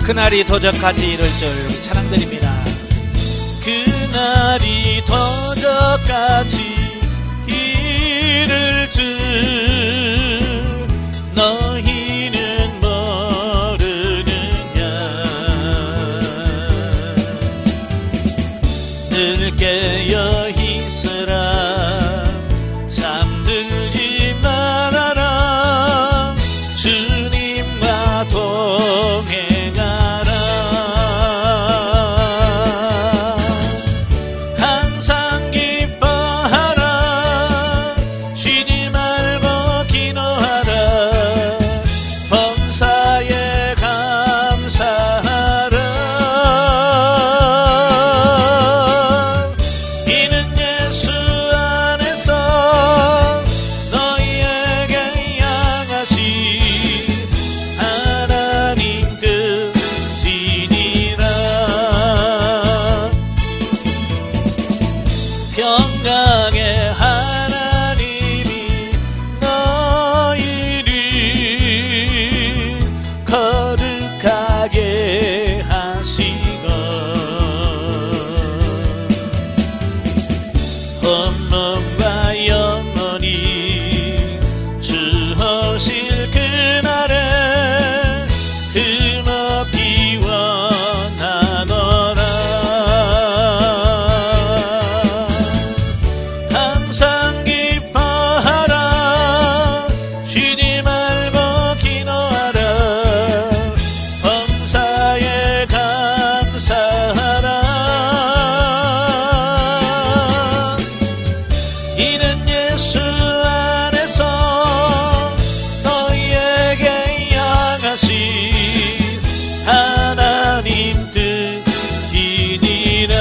그날이 도적까지 이룰 줄 찬양드립니다. 그날이 도적까지 이를 줄 너희는 모르느냐. 늘 깨어 있으라 잠들지 말아라 주님과 동행하라. 항상 기뻐하라 쉬지 말고 기도하라 범사에 감사하라. 이는 예수 안에서 너희에게 양하신 하나님 뜻이니라. 평강의 하나님이 너희를 거룩하게 하시고 혼돈과 영원히 주하실 그날에 흠없기 원하노라. 항상 기뻐하라 쉬지 말고 기도하라 범사에 감사하라. 이는 예수 안에서 너희에게 양하신 하나님 뜻이니라.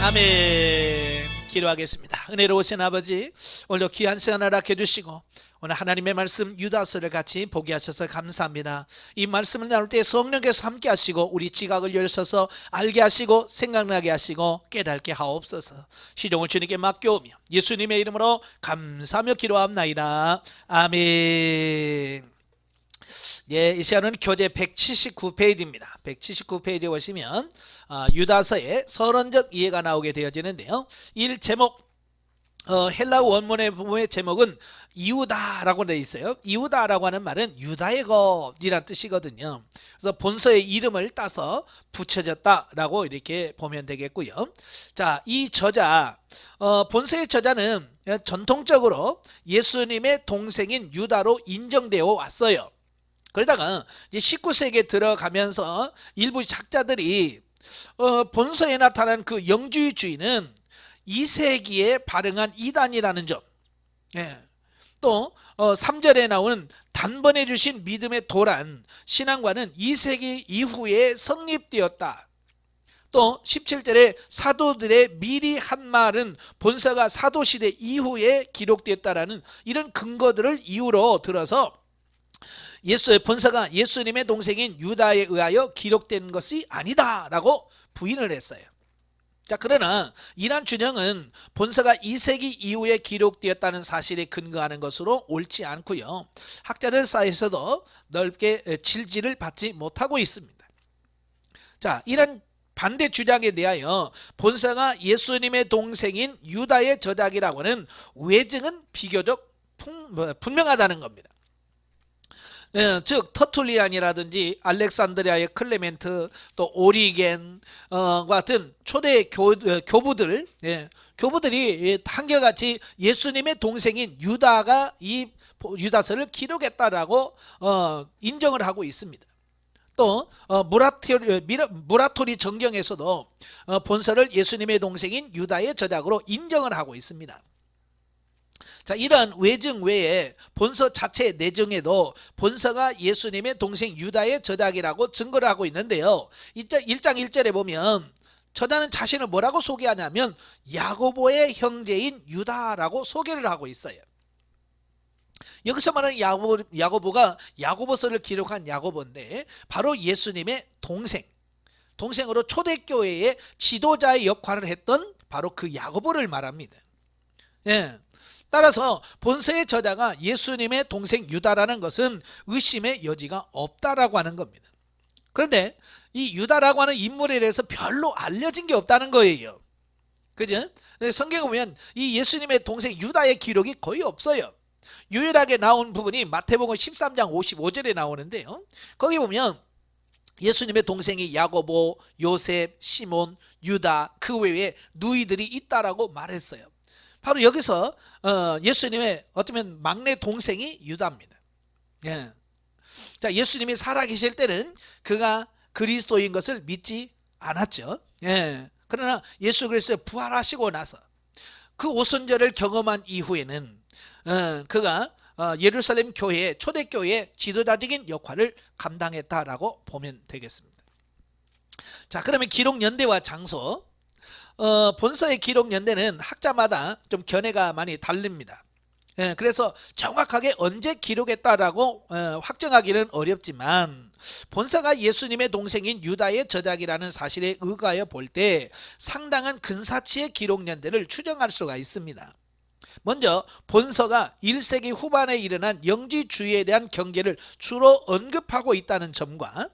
아멘. 기도하겠습니다. 은혜로우신 아버지, 오늘도 귀한 시간 허락해 주시고 오늘 하나님의 말씀 유다서를 같이 보게 하셔서 감사합니다. 이 말씀을 나눌 때 성령께서 함께 하시고 우리 지각을 열셔서 알게 하시고 생각나게 하시고 깨닫게 하옵소서. 시종을 주님께 맡겨오며 예수님의 이름으로 감사하며 기도합나이다. 아멘. 예, 이 시간은 교재 179페이지입니다. 179페이지에 보시면 유다서의 서론적 이해가 나오게 되어지는데요. 이 제목 헬라 원문의 부분의 제목은 이후다라고 되어 있어요. 이후다라고 하는 말은 유다의 것이란 뜻이거든요. 그래서 본서의 이름을 따서 붙여졌다라고 이렇게 보면 되겠고요. 자, 이 저자 본서의 저자는 전통적으로 예수님의 동생인 유다로 인정되어 왔어요. 그러다가 이제 19세기에 들어가면서 일부 작자들이 본서에 나타난 그 영주주의는 2세기에 발흥한 이단이라는 점, 예. 또 3절에 나오는 단번에 주신 믿음의 도란 신앙과는 2세기 이후에 성립되었다. 또 17절에 사도들의 미리 한 말은 본서가 사도시대 이후에 기록되었다라는 이런 근거들을 이유로 들어서 본서가 예수님의 동생인 유다에 의하여 기록된 것이 아니다라고 부인을 했어요. 자, 그러나 이러한 주장은 본서가 2세기 이후에 기록되었다는 사실에 근거하는 것으로 옳지 않고요. 학자들 사이에서도 넓게 질지를 받지 못하고 있습니다. 자, 이런 반대 주장에 대하여 본서가 예수님의 동생인 유다의 저작이라고 하는 외증은 비교적 분명하다는 겁니다. 즉 터툴리안이라든지 알렉산드리아의 클레멘트 또 오리겐 같은 초대 교부들 교부들이 한결같이 예수님의 동생인 유다가 이 유다서를 기록했다라고 인정을 하고 있습니다. 또 무라토리 정경에서도 본서를 예수님의 동생인 유다의 저작으로 인정을 하고 있습니다. 자, 이런 외증 외에 본서 자체의 내정에도 본서가 예수님의 동생 유다의 저작이라고 증거를 하고 있는데요. 1장 1절에 보면 저자는 자신을 뭐라고 소개하냐면 야고보의 형제인 유다라고 소개를 하고 있어요. 여기서 말하는 야고보가 야고보서를 기록한 야고보인데 바로 예수님의 동생으로 초대교회의 지도자의 역할을 했던 바로 그 야고보를 말합니다. 예. 따라서 본서의 저자가 예수님의 동생 유다라는 것은 의심의 여지가 없다라고 하는 겁니다. 그런데 이 유다라고 하는 인물에 대해서 별로 알려진 게 없다는 거예요. 그죠? 성경에 보면 이 예수님의 동생 유다의 기록이 거의 없어요. 유일하게 나온 부분이 마태복음 13장 55절에 나오는데요. 거기 보면 예수님의 동생이 야고보, 요셉, 시몬, 유다, 그 외에 누이들이 있다라고 말했어요. 바로 여기서 예수님의 어쩌면 막내 동생이 유다입니다. 예. 자, 예수님이 살아계실 때는 그가 그리스도인 것을 믿지 않았죠. 예. 그러나 예수 그리스도 부활하시고 나서 그 오순절을 경험한 이후에는 그가 예루살렘 교회의 초대교회의 지도자적인 역할을 감당했다라고 보면 되겠습니다. 자, 그러면 기록 연대와 장소. 본서의 기록 연대는 학자마다 좀 견해가 많이 다릅니다. 그래서 정확하게 언제 기록했다라고 확정하기는 어렵지만 본서가 예수님의 동생인 유다의 저작이라는 사실에 의거하여 볼 때 상당한 근사치의 기록 연대를 추정할 수가 있습니다. 먼저 본서가 1세기 후반에 일어난 영지주의에 대한 경계를 주로 언급하고 있다는 점과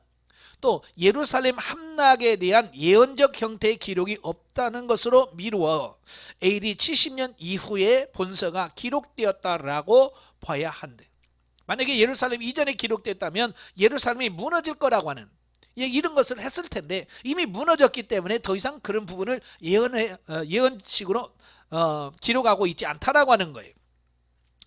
또 예루살렘 함락에 대한 예언적 형태의 기록이 없다는 것으로 미루어 AD 70년 이후에 본서가 기록되었다라고 봐야 한대. 만약에 예루살렘 이전에 기록됐다면 예루살렘이 무너질 거라고 하는 이런 것을 했을 텐데 이미 무너졌기 때문에 더 이상 그런 부분을 예언식으로 기록하고 있지 않다라고 하는 거예요.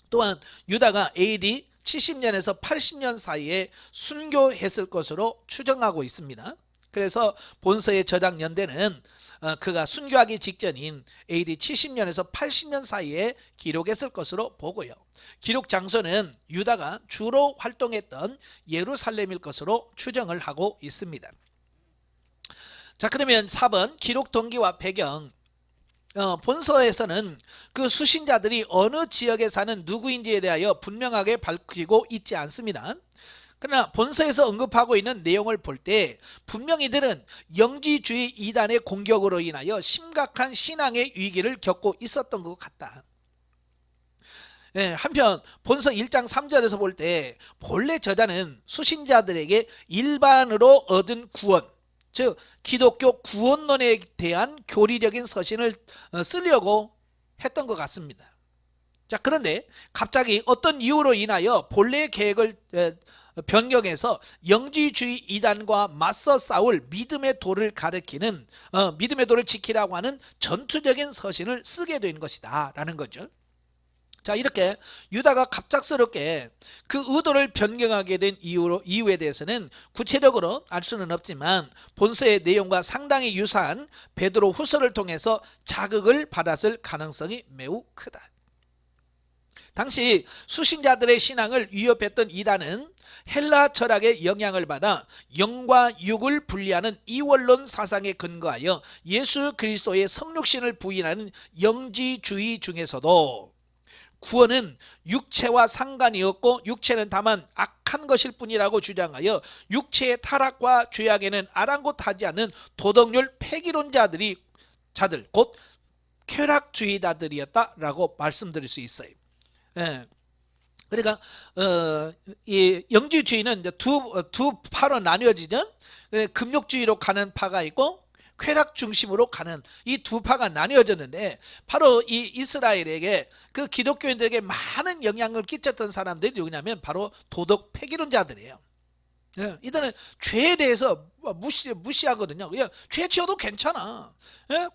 또한 유다가 AD 70년에서 80년 사이에 순교했을 것으로 추정하고 있습니다. 그래서 본서의 저작 연대는 그가 순교하기 직전인 AD 70년에서 80년 사이에 기록했을 것으로 보고요. 기록 장소는 유다가 주로 활동했던 예루살렘일 것으로 추정을 하고 있습니다. 자, 그러면 4번 기록 동기와 배경. 본서에서는 그 수신자들이 어느 지역에 사는 누구인지에 대하여 분명하게 밝히고 있지 않습니다. 그러나 본서에서 언급하고 있는 내용을 볼 때 분명히 이들은 영지주의 이단의 공격으로 인하여 심각한 신앙의 위기를 겪고 있었던 것 같다. 한편 본서 1장 3절에서 볼 때 본래 저자는 수신자들에게 일반으로 얻은 구원, 즉 기독교 구원론에 대한 교리적인 서신을 쓰려고 했던 것 같습니다. 자, 그런데 갑자기 어떤 이유로 인하여 본래의 계획을 변경해서 영지주의 이단과 맞서 싸울 믿음의 도를 가리키는 믿음의 도를 지키라고 하는 전투적인 서신을 쓰게 된 것이다 라는 거죠. 자, 이렇게 유다가 갑작스럽게 그 의도를 변경하게 된 이유에 대해서는 구체적으로 알 수는 없지만 본서의 내용과 상당히 유사한 베드로 후서를 통해서 자극을 받았을 가능성이 매우 크다. 당시 수신자들의 신앙을 위협했던 이단은 헬라 철학의 영향을 받아 영과 육을 분리하는 이원론 사상에 근거하여 예수 그리스도의 성육신을 부인하는 영지주의 중에서도 구원은 육체와 상관이 없고 육체는 다만 악한 것일 뿐이라고 주장하여 육체의 타락과 죄악에는 아랑곳하지 않는 도덕률 폐기론자들 곧 쾌락주의자들이었다라고 말씀드릴 수 있어요. 그러니까 이 영지주의는 이제 두 파로 나뉘어지죠. 금욕주의로 가는 파가 있고 쾌락 중심으로 가는 이 두 파가 나뉘어졌는데 바로 이 이스라엘에게 그 기독교인들에게 많은 영향을 끼쳤던 사람들이 누구냐면 바로 도덕 폐기론자들이에요. 이들은 죄에 대해서 무시하거든요. 그냥 죄 지어도 괜찮아,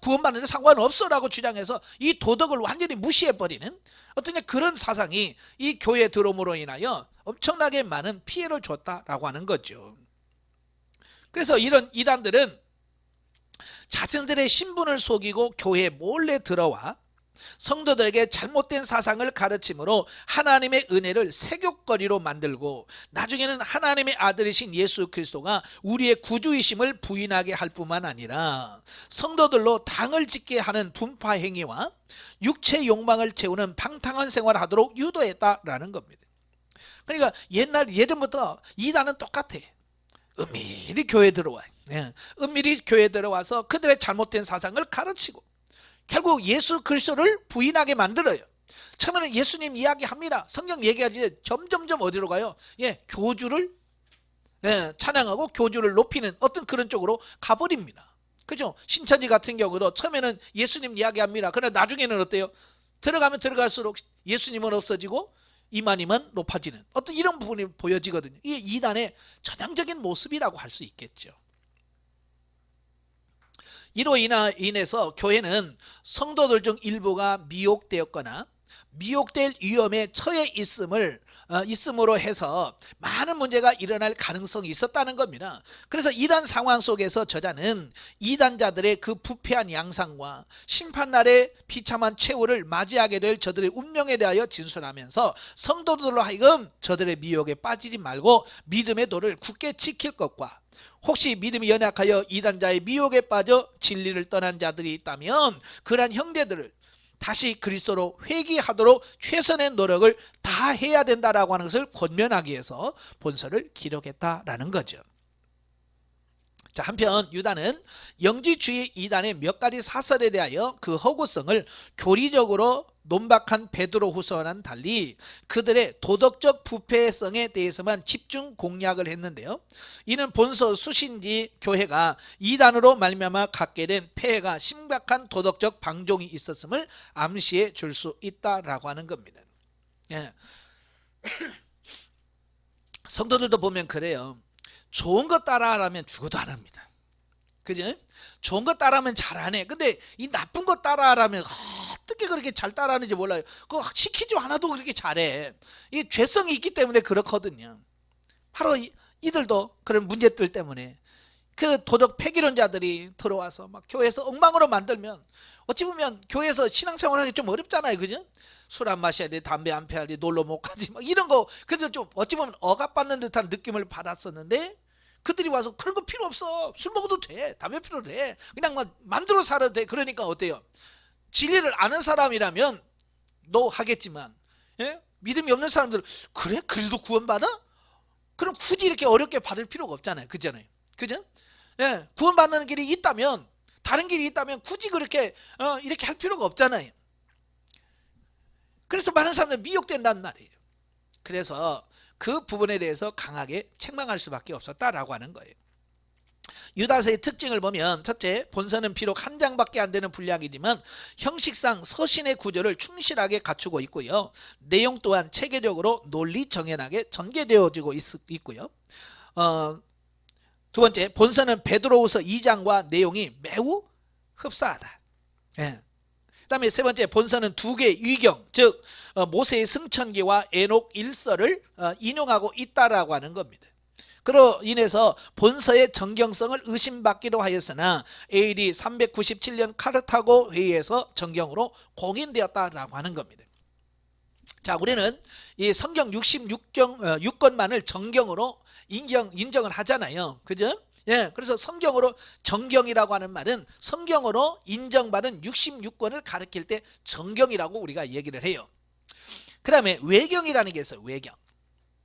구원받는 데 상관없어 라고 주장해서 이 도덕을 완전히 무시해버리는 어떤 그런 사상이 이 교회에 들어옴으로 인하여 엄청나게 많은 피해를 줬다라고 하는 거죠. 그래서 이런 이단들은 자신들의 신분을 속이고 교회에 몰래 들어와 성도들에게 잘못된 사상을 가르침으로 하나님의 은혜를 세욕거리로 만들고 나중에는 하나님의 아들이신 예수 그리스도가 우리의 구주이심을 부인하게 할 뿐만 아니라 성도들로 당을 짓게 하는 분파 행위와 육체 욕망을 채우는 방탕한 생활을 하도록 유도했다라는 겁니다. 그러니까 예전부터 이단은 똑같아. 은밀히 교회에 들어와. 은밀히 교회에 들어와서 그들의 잘못된 사상을 가르치고 결국 예수 그리스도를 부인하게 만들어요. 처음에는 예수님 이야기합니다. 성경 얘기하지 점점점 어디로 가요? 교주를 찬양하고 교주를 높이는 어떤 그런 쪽으로 가버립니다. 그죠? 신천지 같은 경우도 처음에는 예수님 이야기합니다. 그러나 나중에는 어때요? 들어가면 들어갈수록 예수님은 없어지고 이만희만 높아지는 어떤 이런 부분이 보여지거든요. 이게 이단의 전형적인 모습이라고 할 수 있겠죠. 이로 인해서 교회는 성도들 중 일부가 미혹되었거나 미혹될 위험에 처해 있음으로 해서 많은 문제가 일어날 가능성이 있었다는 겁니다. 그래서 이런 상황 속에서 저자는 이단자들의 그 부패한 양상과 심판날의 비참한 최후를 맞이하게 될 저들의 운명에 대하여 진술하면서 성도들로 하여금 저들의 미혹에 빠지지 말고 믿음의 도를 굳게 지킬 것과 혹시 믿음이 연약하여 이단자의 미혹에 빠져 진리를 떠난 자들이 있다면 그러한 형제들을 다시 그리스도로 회귀하도록 최선의 노력을 다 해야 된다라고 하는 것을 권면하기 위해서 본서를 기록했다라는 거죠. 자, 한편 유다는 영지주의 이단의 몇 가지 사설에 대하여 그 허구성을 교리적으로 논박한 베드로 후서와는 달리 그들의 도덕적 부패성에 대해서만 집중 공략을 했는데요. 이는 본서 수신지 교회가 이단으로 말미암아 갖게 된 폐해가 심각한 도덕적 방종이 있었음을 암시해 줄 수 있다라고 하는 겁니다. 성도들도 보면 그래요. 좋은 거 따라하라면 죽어도 안 합니다. 그죠? 좋은 거 따라하면 잘 안 해. 근데 이 나쁜 거 따라하라면 어떻게 그렇게 잘 따라하는지 몰라요. 그거 시키지 않아도 그렇게 잘해. 이게 죄성이 있기 때문에 그렇거든요. 바로 이들도 그런 문제들 때문에 그 도덕 폐기론자들이 들어와서 막 교회에서 엉망으로 만들면 어찌 보면 교회에서 신앙생활하기 좀 어렵잖아요. 그죠? 술 안 마셔야 돼, 담배 안 피워야 돼, 놀러 못 가지, 막 이런 거. 그래서 좀 어찌 보면 억압받는 듯한 느낌을 받았었는데 그들이 와서 그런 거 필요 없어. 술 먹어도 돼, 담배 피워도 돼, 그냥 막 만들어 살아도 돼. 그러니까 어때요? 진리를 아는 사람이라면 너 하겠지만 믿음이 없는 사람들은 그래? 그래도 구원받아? 그럼 굳이 이렇게 어렵게 받을 필요가 없잖아요. 그잖아요. 그죠? 구원받는 길이 있다면, 다른 길이 있다면 굳이 그렇게 이렇게 할 필요가 없잖아요. 그래서 많은 사람들이 미혹된단 말이에요. 그래서 그 부분에 대해서 강하게 책망할 수밖에 없었다라고 하는 거예요. 유다서의 특징을 보면 첫째, 본서는 비록 한 장밖에 안 되는 분량이지만 형식상 서신의 구조를 충실하게 갖추고 있고요. 내용 또한 체계적으로 논리 정연하게 전개되어지고 있고요. 두 번째, 본서는 베드로후서 2장과 내용이 매우 흡사하다. 그다음에 세 번째, 본서는 두 개의 위경, 즉 모세의 승천기와 에녹 일서를 인용하고 있다라고 하는 겁니다. 그로 인해서 본서의 정경성을 의심받기도 하였으나 AD 397년 카르타고 회의에서 정경으로 공인되었다라고 하는 겁니다. 자, 우리는 이 성경 66권만을 정경으로 인정을 하잖아요. 그죠? 그래서 성경으로 정경이라고 하는 말은 성경으로 인정받은 66권을 가리킬 때 정경이라고 우리가 얘기를 해요. 그 다음에 외경이라는 게 있어요. 외경.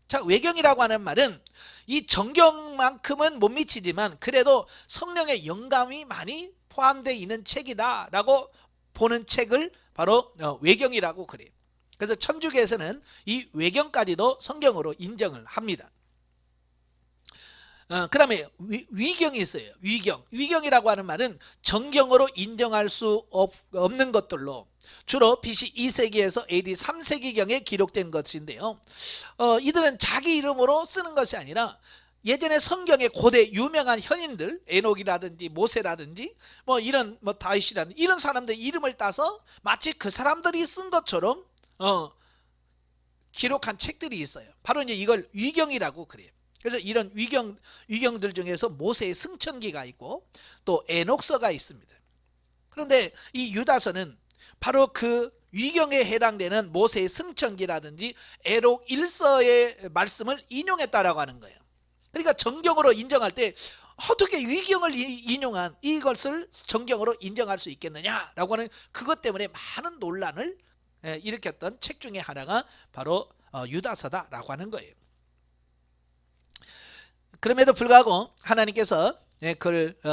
자, 외경이라고 하는 말은 이 정경만큼은 못 미치지만 그래도 성령의 영감이 많이 포함되어 있는 책이다 라고 보는 책을 바로 외경이라고 그래요. 그래서 천주교에서는 이 외경까지도 성경으로 인정을 합니다. 그 다음에 위경이 있어요. 위경이라고 하는 말은 정경으로 인정할 수 없는 것들로 주로 BC 2세기에서 AD 3세기경에 기록된 것인데요. 이들은 자기 이름으로 쓰는 것이 아니라 예전에 성경의 고대 유명한 현인들, 에녹이라든지 모세라든지 이런 다윗이라든지 이런 사람들 이름을 따서 마치 그 사람들이 쓴 것처럼 기록한 책들이 있어요. 바로 이제 이걸 위경이라고 그래요. 그래서 이런 위경들 중에서 모세의 승천기가 있고 또 에녹서가 있습니다. 그런데 이 유다서는 바로 그 위경에 해당되는 모세의 승천기라든지 에녹 일서의 말씀을 인용했다라고 하는 거예요. 그러니까 정경으로 인정할 때 어떻게 위경을 인용한 이것을 정경으로 인정할 수 있겠느냐라고 하는 그것 때문에 많은 논란을 일으켰던 책 중에 하나가 바로 유다서다라고 하는 거예요. 그럼에도 불구하고 하나님께서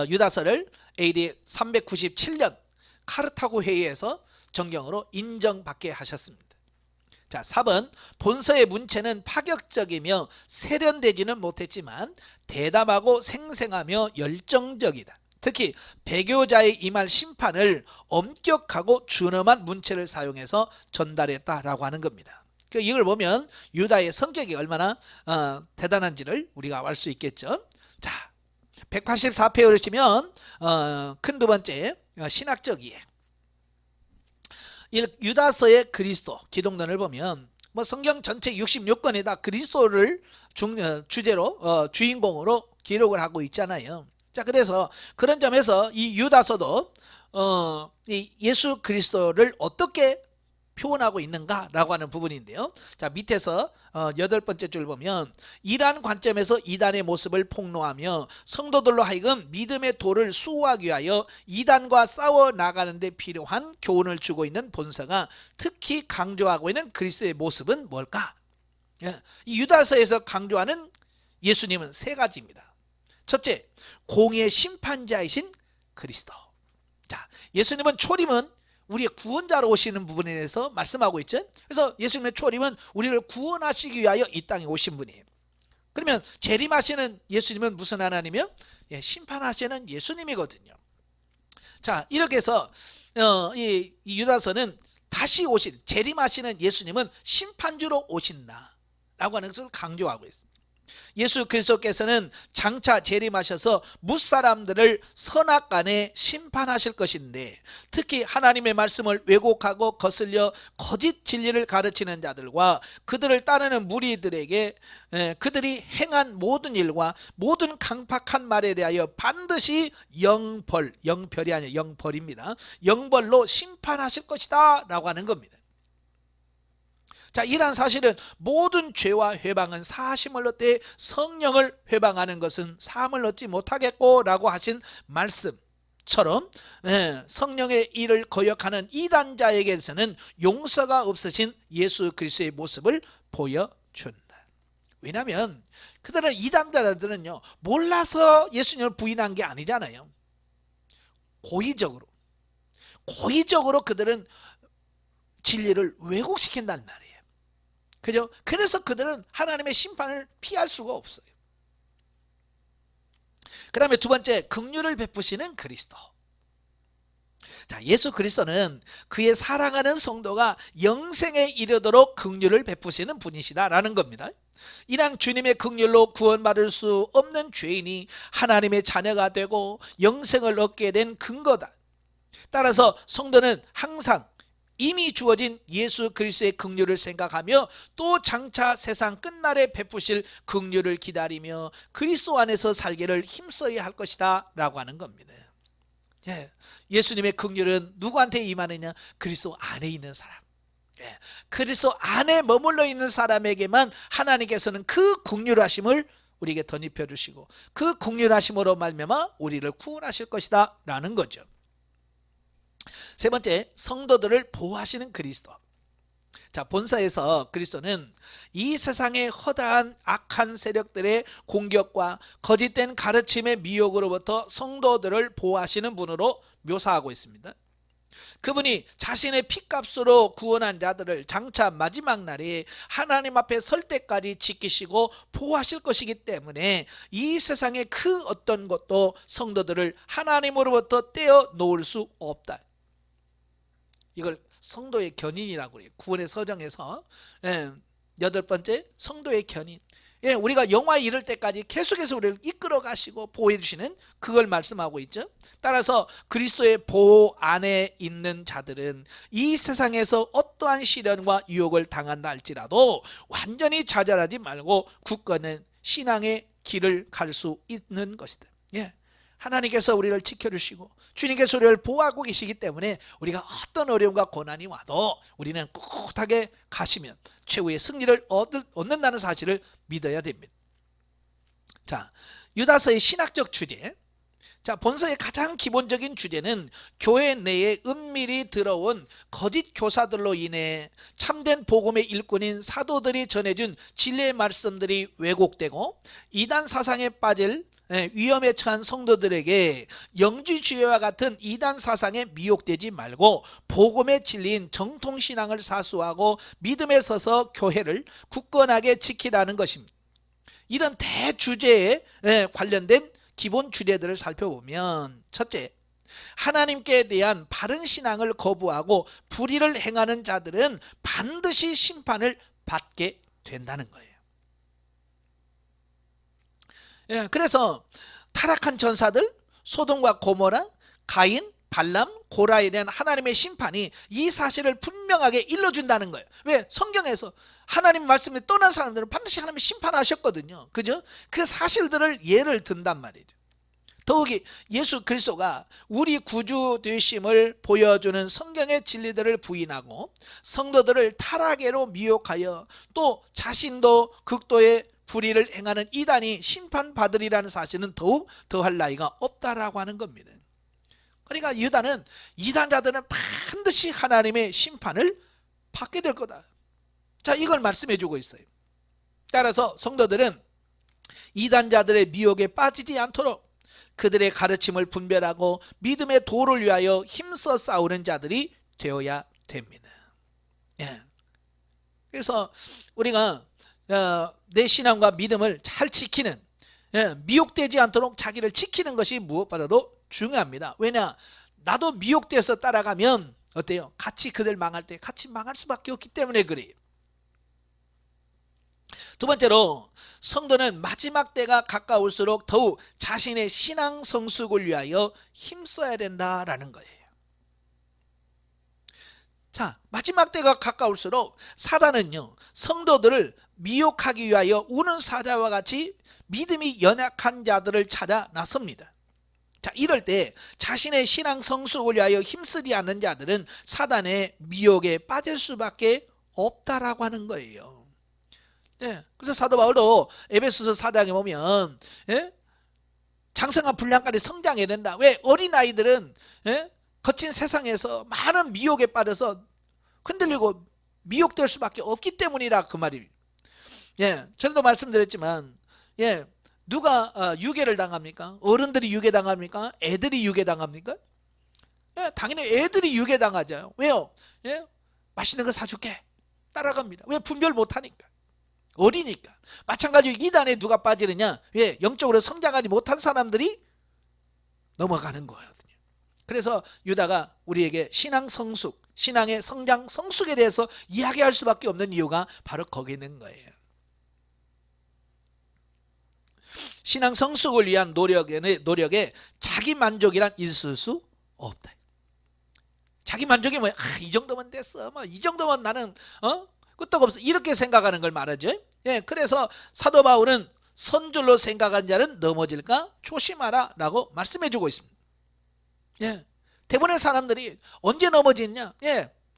유다서를 AD 397년 카르타고 회의에서 정경으로 인정받게 하셨습니다. 자, 4번 본서의 문체는 파격적이며 세련되지는 못했지만 대담하고 생생하며 열정적이다. 특히 배교자의 임할 심판을 엄격하고 준엄한 문체를 사용해서 전달했다라고 하는 겁니다. 이걸 보면 유다의 성격이 얼마나 대단한지를 우리가 알 수 있겠죠. 자, 184페이지 오시면 큰 두 번째 신학적 이해. 유다서의 그리스도 기독론을 보면 뭐 성경 전체 66권에 다 그리스도를 주제로 주인공으로 기록을 하고 있잖아요. 자, 그래서 그런 점에서 이 유다서도 이 예수 그리스도를 어떻게 표현하고 있는가라고 하는 부분인데요. 자, 밑에서 8번째 줄 보면 이러한 관점에서 이단의 모습을 폭로하며 성도들로 하여금 믿음의 도를 수호하기 위하여 이단과 싸워 나가는 데 필요한 교훈을 주고 있는 본서가 특히 강조하고 있는 그리스도의 모습은 뭘까? 이 유다서에서 강조하는 예수님은 세 가지입니다. 첫째, 공의의 심판자이신 그리스도. 자, 예수님은 초림은 우리의 구원자로 오시는 부분에 대해서 말씀하고 있죠. 그래서 예수님의 초림은 우리를 구원하시기 위하여 이 땅에 오신 분이에요. 그러면 재림하시는 예수님은 무슨 하나님이요? 심판하시는 예수님이거든요. 자, 이렇게 해서 이 유다서는 다시 오신 재림하시는 예수님은 심판주로 오신다라고 하는 것을 강조하고 있습니다. 예수 그리스도께서는 장차 재림하셔서 뭇사람들을 선악간에 심판하실 것인데 특히 하나님의 말씀을 왜곡하고 거슬려 거짓 진리를 가르치는 자들과 그들을 따르는 무리들에게 그들이 행한 모든 일과 모든 강팍한 말에 대하여 반드시 영벌이 아니라 영벌입니다. 영벌로 심판하실 것이다 라고 하는 겁니다. 자, 이러한 사실은 모든 죄와 회방은 사함을 얻되 성령을 회방하는 것은 사함을 얻지 못하겠고 라고 하신 말씀처럼 성령의 일을 거역하는 이단자에게서는 용서가 없으신 예수 그리스도의 모습을 보여준다. 왜냐하면 그들은 이단자들은요 몰라서 예수님을 부인한 게 아니잖아요. 고의적으로 그들은 진리를 왜곡시킨단 말이에요. 그죠? 그래서 그들은 하나님의 심판을 피할 수가 없어요. 그 다음에 두 번째, 긍휼을 베푸시는 그리스도. 자, 예수 그리스도는 그의 사랑하는 성도가 영생에 이르도록 긍휼을 베푸시는 분이시다라는 겁니다. 이런 주님의 긍휼로 구원받을 수 없는 죄인이 하나님의 자녀가 되고 영생을 얻게 된 근거다. 따라서 성도는 항상 이미 주어진 예수 그리스도의 긍휼을 생각하며 또 장차 세상 끝날에 베푸실 긍휼을 기다리며 그리스도 안에서 살기를 힘써야 할 것이다 라고 하는 겁니다. 예수님의 긍휼은 누구한테 임하느냐? 그리스도 안에 있는 사람, 그리스도 안에 머물러 있는 사람에게만 하나님께서는 그 긍휼하심을 우리에게 덧입혀 주시고 그 긍휼하심으로 말미암아 우리를 구원하실 것이다 라는 거죠. 세 번째, 성도들을 보호하시는 그리스도. 자, 본서에서 그리스도는 이 세상의 허다한 악한 세력들의 공격과 거짓된 가르침의 미혹으로부터 성도들을 보호하시는 분으로 묘사하고 있습니다. 그분이 자신의 피값으로 구원한 자들을 장차 마지막 날에 하나님 앞에 설 때까지 지키시고 보호하실 것이기 때문에 이 세상의 그 어떤 것도 성도들을 하나님으로부터 떼어 놓을 수 없다. 이걸 성도의 견인이라고 그래요. 구원의 서정에서 8번째, 성도의 견인. 우리가 영화에 이를 때까지 계속해서 우리를 이끌어 가시고 보호해 주시는 그걸 말씀하고 있죠. 따라서 그리스도의 보호 안에 있는 자들은 이 세상에서 어떠한 시련과 유혹을 당한다 할지라도 완전히 좌절하지 말고 굳건한 신앙의 길을 갈 수 있는 것이다. 하나님께서 우리를 지켜주시고 주님께서 우리를 보호하고 계시기 때문에 우리가 어떤 어려움과 고난이 와도 우리는 꿋꿋하게 가시면 최후의 승리를 얻는다는 사실을 믿어야 됩니다. 자, 유다서의 신학적 주제. 자, 본서의 가장 기본적인 주제는 교회 내에 은밀히 들어온 거짓 교사들로 인해 참된 복음의 일꾼인 사도들이 전해준 진리의 말씀들이 왜곡되고 이단 사상에 빠질 위험에 처한 성도들에게 영지주의와 같은 이단 사상에 미혹되지 말고 복음의 진리인 정통신앙을 사수하고 믿음에 서서 교회를 굳건하게 지키라는 것입니다. 이런 대주제에 관련된 기본 주제들을 살펴보면, 첫째, 하나님께 대한 바른 신앙을 거부하고 불의를 행하는 자들은 반드시 심판을 받게 된다는 거예요. 그래서 타락한 전사들, 소돔과 고모라, 가인, 발람, 고라에 대한 하나님의 심판이 이 사실을 분명하게 일러준다는 거예요. 왜? 성경에서 하나님 말씀에 떠난 사람들은 반드시 하나님이 심판하셨거든요. 그죠? 그 사실들을 예를 든단 말이죠. 더욱이 예수 그리스도가 우리 구주 되심을 보여주는 성경의 진리들을 부인하고 성도들을 타락으로 미혹하여 또 자신도 극도의 불의를 행하는 이단이 심판받으리라는 사실은 더욱 더할 나위가 없다라고 하는 겁니다. 그러니까 유다는 이단자들은 반드시 하나님의 심판을 받게 될 거다. 자, 이걸 말씀해 주고 있어요. 따라서 성도들은 이단자들의 미혹에 빠지지 않도록 그들의 가르침을 분별하고 믿음의 도를 위하여 힘써 싸우는 자들이 되어야 됩니다. 그래서 우리가 내 신앙과 믿음을 잘 지키는, 미혹되지 않도록 자기를 지키는 것이 무엇보다도 중요합니다. 왜냐? 나도 미혹돼서 따라가면 어때요? 같이 그들 망할 때 같이 망할 수밖에 없기 때문에 그래요. 두 번째로, 성도는 마지막 때가 가까울수록 더욱 자신의 신앙 성숙을 위하여 힘써야 된다라는 거예요. 자, 마지막 때가 가까울수록 사단은요, 성도들을 미혹하기 위하여 우는 사자와 같이 믿음이 연약한 자들을 찾아 나섭니다. 자, 이럴 때 자신의 신앙 성숙을 위하여 힘쓰지 않는 자들은 사단의 미혹에 빠질 수밖에 없다라고 하는 거예요. 그래서 사도 바울도 에베소서 4장에 보면 장성한 분량까지 성장해야 된다. 왜? 어린아이들은 거친 세상에서 많은 미혹에 빠져서 흔들리고 미혹될 수밖에 없기 때문이라 그 말입니다. 전에도 말씀드렸지만 누가 유괴를 당합니까? 어른들이 유괴당합니까? 애들이 유괴당합니까? 당연히 애들이 유괴당하죠. 왜요? 맛있는 거 사줄게. 따라갑니다. 왜? 분별 못하니까. 어리니까. 마찬가지로 이단에 누가 빠지느냐? 왜? 영적으로 성장하지 못한 사람들이 넘어가는 거거든요. 그래서 유다가 우리에게 신앙 성숙, 신앙의 성장 성숙에 대해서 이야기할 수밖에 없는 이유가 바로 거기에 있는 거예요. 신앙 성숙을 위한 노력에 자기 만족이란 있을 수 없다. 자기 만족이 뭐야? 이 정도면 됐어. 이 정도면 나는 끄떡없어. 이렇게 생각하는 걸 말하죠. 그래서 사도 바울은 선줄로 생각한 자는 넘어질까 조심하라 라고 말씀해 주고 있습니다. 대부분의 사람들이 언제 넘어지냐?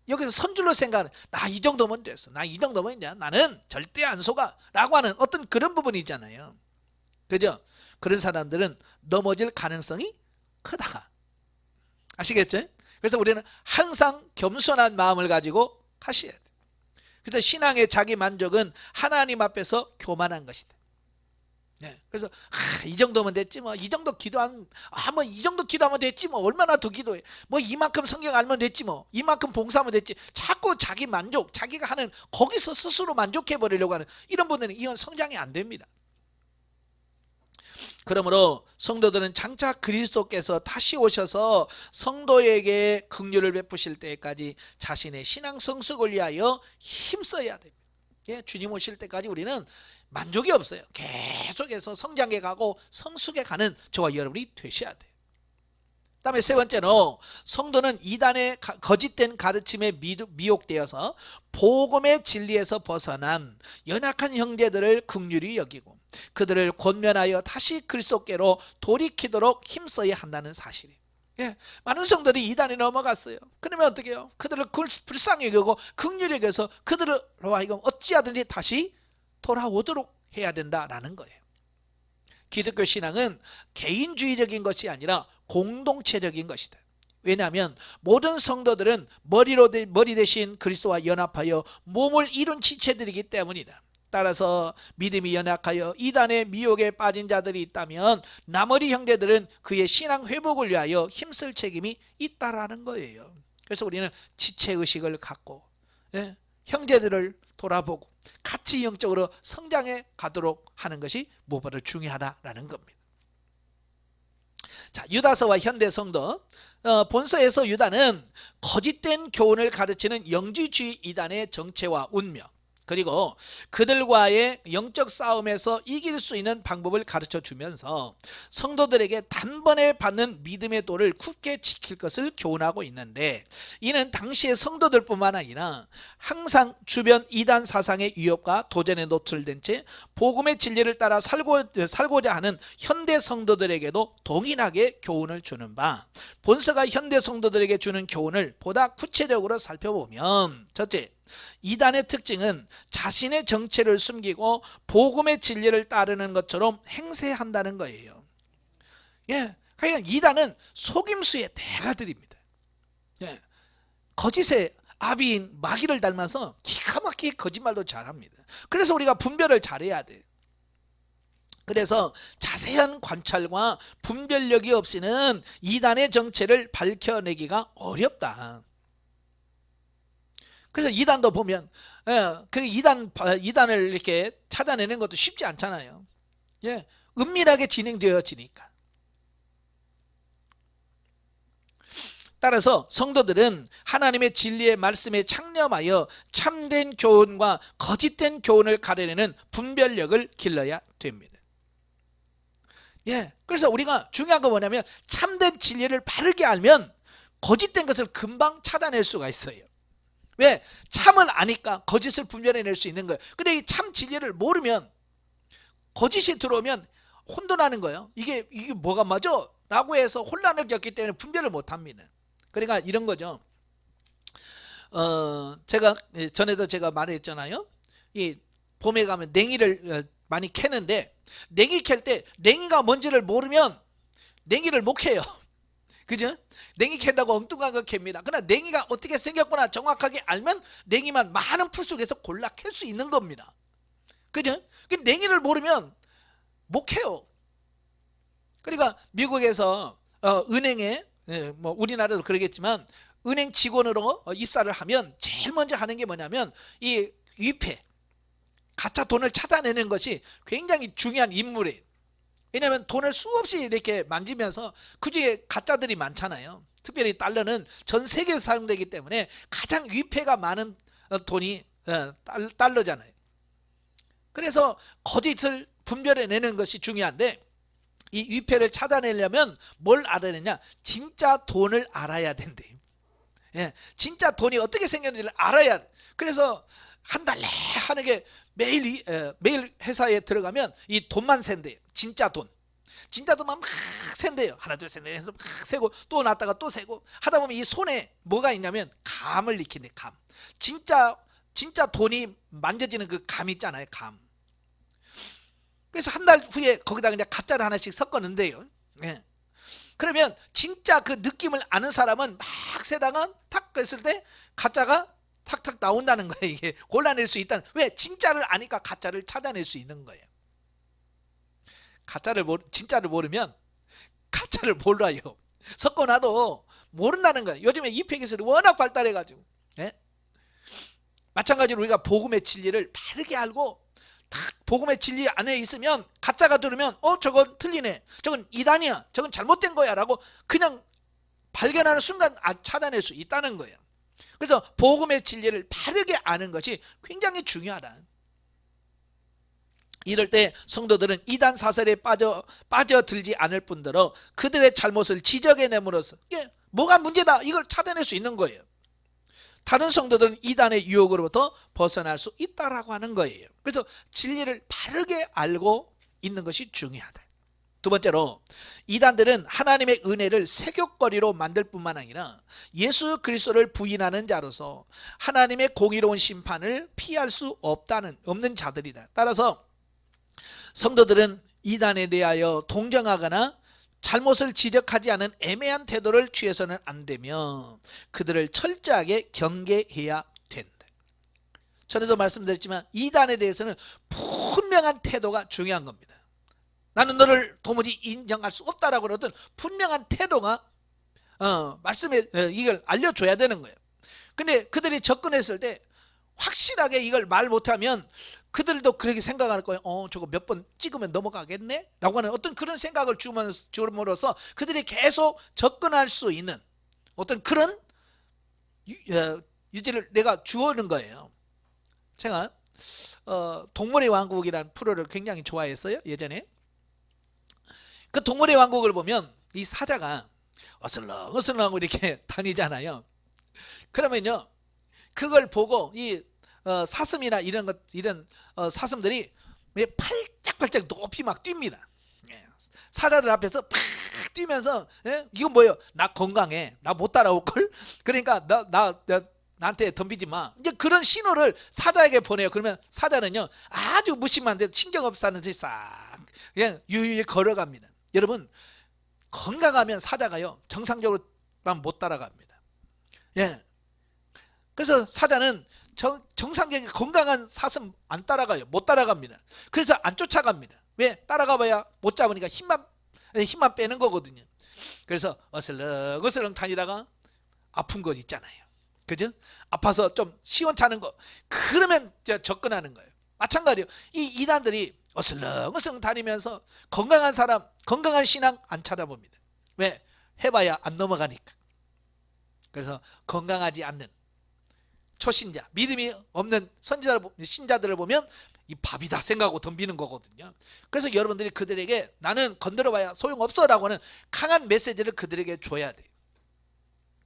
여기서 선줄로 생각하는, 나 이 정도면 됐어. 나 이 정도면 이제 나는 절대 안 속아 라고 하는 어떤 그런 부분이 있잖아요. 그죠? 그런 사람들은 넘어질 가능성이 크다. 아시겠죠? 그래서 우리는 항상 겸손한 마음을 가지고 하셔야 돼요. 그래서 신앙의 자기 만족은 하나님 앞에서 교만한 것이다. 그래서 이 정도면 됐지 뭐, 이 정도 기도하면 이 정도 기도하면 됐지 뭐, 얼마나 더 기도해, 뭐 이만큼 성경 알면 됐지 뭐, 이만큼 봉사하면 됐지. 자꾸 자기 만족, 자기가 하는 거기서 스스로 만족해 버리려고 하는 이런 분들은 이건 성장이 안 됩니다. 그러므로 성도들은 장차 그리스도께서 다시 오셔서 성도에게 긍휼을 베푸실 때까지 자신의 신앙 성숙을 위하여 힘써야 됩니다. 주님 오실 때까지 우리는 만족이 없어요. 계속해서 성장해 가고 성숙해 가는 저와 여러분이 되셔야 돼요. 그다음에 세 번째로, 성도는 이단의 거짓된 가르침에 미혹되어서 복음의 진리에서 벗어난 연약한 형제들을 긍휼히 여기고 그들을 권면하여 다시 그리스도께로 돌이키도록 힘써야 한다는 사실이에요. 많은 성도들이 이단에 넘어갔어요. 그러면 어떻게 해요? 그들을 불쌍히 여기고 긍휼히 여겨서 그들로 하여금 어찌하든지 다시 돌아오도록 해야 된다라는 거예요. 기독교 신앙은 개인주의적인 것이 아니라 공동체적인 것이다. 왜냐하면 모든 성도들은 머리 대신 그리스도와 연합하여 몸을 이룬 지체들이기 때문이다. 따라서 믿음이 연약하여 이단의 미혹에 빠진 자들이 있다면 나머지 형제들은 그의 신앙 회복을 위하여 힘쓸 책임이 있다라는 거예요. 그래서 우리는 지체의식을 갖고 형제들을 돌아보고 같이 영적으로 성장해 가도록 하는 것이 무엇보다 중요하다라는 겁니다. 자, 유다서와 현대 성도. 본서에서 유다는 거짓된 교훈을 가르치는 영지주의 이단의 정체와 운명, 그리고 그들과의 영적 싸움에서 이길 수 있는 방법을 가르쳐 주면서 성도들에게 단번에 받는 믿음의 도를 굳게 지킬 것을 교훈하고 있는데, 이는 당시의 성도들뿐만 아니라 항상 주변 이단 사상의 위협과 도전에 노출된 채 복음의 진리를 따라 살고자 하는 현대 성도들에게도 동일하게 교훈을 주는 바, 본서가 현대 성도들에게 주는 교훈을 보다 구체적으로 살펴보면, 첫째, 이단의 특징은 자신의 정체를 숨기고 복음의 진리를 따르는 것처럼 행세한다는 거예요. 그러니까 이단은 속임수의 대가들입니다. 거짓의 아비인 마귀를 닮아서 기가 막히게 거짓말도 잘합니다. 그래서 우리가 분별을 잘해야 돼. 그래서 자세한 관찰과 분별력이 없이는 이단의 정체를 밝혀내기가 어렵다. 그래서 이단도 보면 이단을 이렇게 찾아내는 것도 쉽지 않잖아요. 은밀하게 진행되어지니까. 따라서 성도들은 하나님의 진리의 말씀에 창념하여 참된 교훈과 거짓된 교훈을 가려내는 분별력을 길러야 됩니다. 그래서 우리가 중요한 건 뭐냐면, 참된 진리를 바르게 알면 거짓된 것을 금방 찾아낼 수가 있어요. 왜? 참을 아니까 거짓을 분별해낼 수 있는 거예요. 근데 이 참 진리를 모르면 거짓이 들어오면 혼돈하는 거예요. 이게 뭐가 맞아? 라고 해서 혼란을 겪기 때문에 분별을 못합니다. 그러니까 이런 거죠. 제가 전에도 제가 말했잖아요. 이 봄에 가면 냉이를 많이 캐는데, 냉이 캘 때 냉이가 뭔지를 모르면 냉이를 못 캐요. 그죠? 냉이 캔다고 엉뚱한 거 캡니다. 그러나 냉이가 어떻게 생겼구나 정확하게 알면 냉이만 많은 풀 속에서 골라 캘 수 있는 겁니다. 그죠? 냉이를 모르면 못 캐요. 그러니까 미국에서 은행에, 뭐 우리나라도 그러겠지만 은행 직원으로 입사를 하면 제일 먼저 하는 게 뭐냐면 이 위패, 가짜 돈을 찾아내는 것이 굉장히 중요한 임무래요. 왜냐하면 돈을 수없이 이렇게 만지면서 그중에 가짜들이 많잖아요. 특별히 달러는 전 세계에서 사용되기 때문에 가장 위패가 많은 돈이 달러잖아요. 그래서 거짓을 분별해내는 것이 중요한데, 이 위패를 찾아내려면 뭘 알아야 되냐? 진짜 돈을 알아야 된대요. 진짜 돈이 어떻게 생겼는지를 알아야 돼. 그래서 한 달 내 하는 게 매일 회사에 들어가면 이 돈만 샌대요. 진짜 돈만 막 샌대요. 하나 둘 셋 넷 해서 막 세고 또 놨다가 또 세고 하다 보면 이 손에 뭐가 있냐면 감을 익힌대. 감. 진짜 돈이 만져지는 그 감 있잖아요. 감. 그래서 한 달 후에 거기다 그냥 가짜를 하나씩 섞었는데요. 그러면 진짜 그 느낌을 아는 사람은 막 세다가 탁 했을 때 가짜가 탁탁 나온다는 거예요. 이게 골라낼 수 있다는. 왜? 진짜를 아니까 가짜를 찾아낼 수 있는 거예요. 진짜를 모르면 가짜를 몰라요. 섞어놔도 모른다는 거예요. 요즘에 입회 기술이 워낙 발달해가지고. 마찬가지로 우리가 복음의 진리를 바르게 알고 딱 복음의 진리 안에 있으면 가짜가 들으면 저건 틀리네, 저건 이단이야, 저건 잘못된 거야 라고 그냥 발견하는 순간 찾아낼 수 있다는 거예요. 그래서 복음의 진리를 바르게 아는 것이 굉장히 중요하다. 이럴 때 성도들은 이단 사설에 빠져들지 않을 뿐더러 그들의 잘못을 지적해냄으로써 이게 뭐가 문제다 이걸 찾아낼 수 있는 거예요. 다른 성도들은 이단의 유혹으로부터 벗어날 수 있다라고 하는 거예요. 그래서 진리를 바르게 알고 있는 것이 중요하다. 두 번째로, 이단들은 하나님의 은혜를 세욕거리로 만들 뿐만 아니라 예수 그리스도를 부인하는 자로서 하나님의 공의로운 심판을 피할 수 없는 자들이다. 따라서 성도들은 이단에 대하여 동정하거나 잘못을 지적하지 않은 애매한 태도를 취해서는 안 되며 그들을 철저하게 경계해야 된다. 전에도 말씀드렸지만 이단에 대해서는 분명한 태도가 중요한 겁니다. 나는 너를 도무지 인정할 수 없다라고 하는 어떤 분명한 태도가 말씀에 이걸 알려줘야 되는 거예요. 근데 그들이 접근했을 때 확실하게 이걸 말 못하면 그들도 그렇게 생각할 거예요. 저거 몇 번 찍으면 넘어가겠네? 라고 하는 어떤 그런 생각을 줌으로써 그들이 계속 접근할 수 있는 어떤 그런 유지를 내가 주어는 거예요. 제가 동물의 왕국이라는 프로를 굉장히 좋아했어요. 예전에. 그 동물의 왕국을 보면 이 사자가 어슬렁어슬렁하고 이렇게 다니잖아요. 그러면요, 그걸 보고 이 사슴이나 이런 사슴들이 팔짝팔짝 높이 막 뜁니다. 사자들 앞에서 팍 뛰면서, 이거 뭐예요? 나 건강해, 나 못 따라올 걸. 그러니까 나한테 덤비지 마. 이제 그런 신호를 사자에게 보내요. 그러면 사자는요, 아주 무심한데 신경 없사는 듯이 싹 그냥 유유히 걸어갑니다. 여러분, 건강하면 사자가요 정상적으로만 못 따라갑니다. 예. 그래서 사자는 정상적인 건강한 사슴 안 따라가요. 못 따라갑니다. 그래서 안 쫓아갑니다. 왜? 따라가봐야 못 잡으니까 힘만 빼는 거거든요. 그래서 어슬렁어슬렁 다니다가 아픈 것 있잖아요. 그죠? 아파서 좀 시원찮은 거, 그러면 접근하는 거예요. 마찬가지로 이 이단들이 어슬렁어슬렁 다니면서 건강한 사람, 건강한 신앙 안 찾아봅니다. 왜? 해봐야 안 넘어가니까. 그래서 건강하지 않는 초신자, 믿음이 없는 신자들을 보면 이 밥이다 생각하고 덤비는 거거든요. 그래서 여러분들이 그들에게 나는 건드려봐야 소용없어 라고 하는 강한 메시지를 그들에게 줘야 돼요.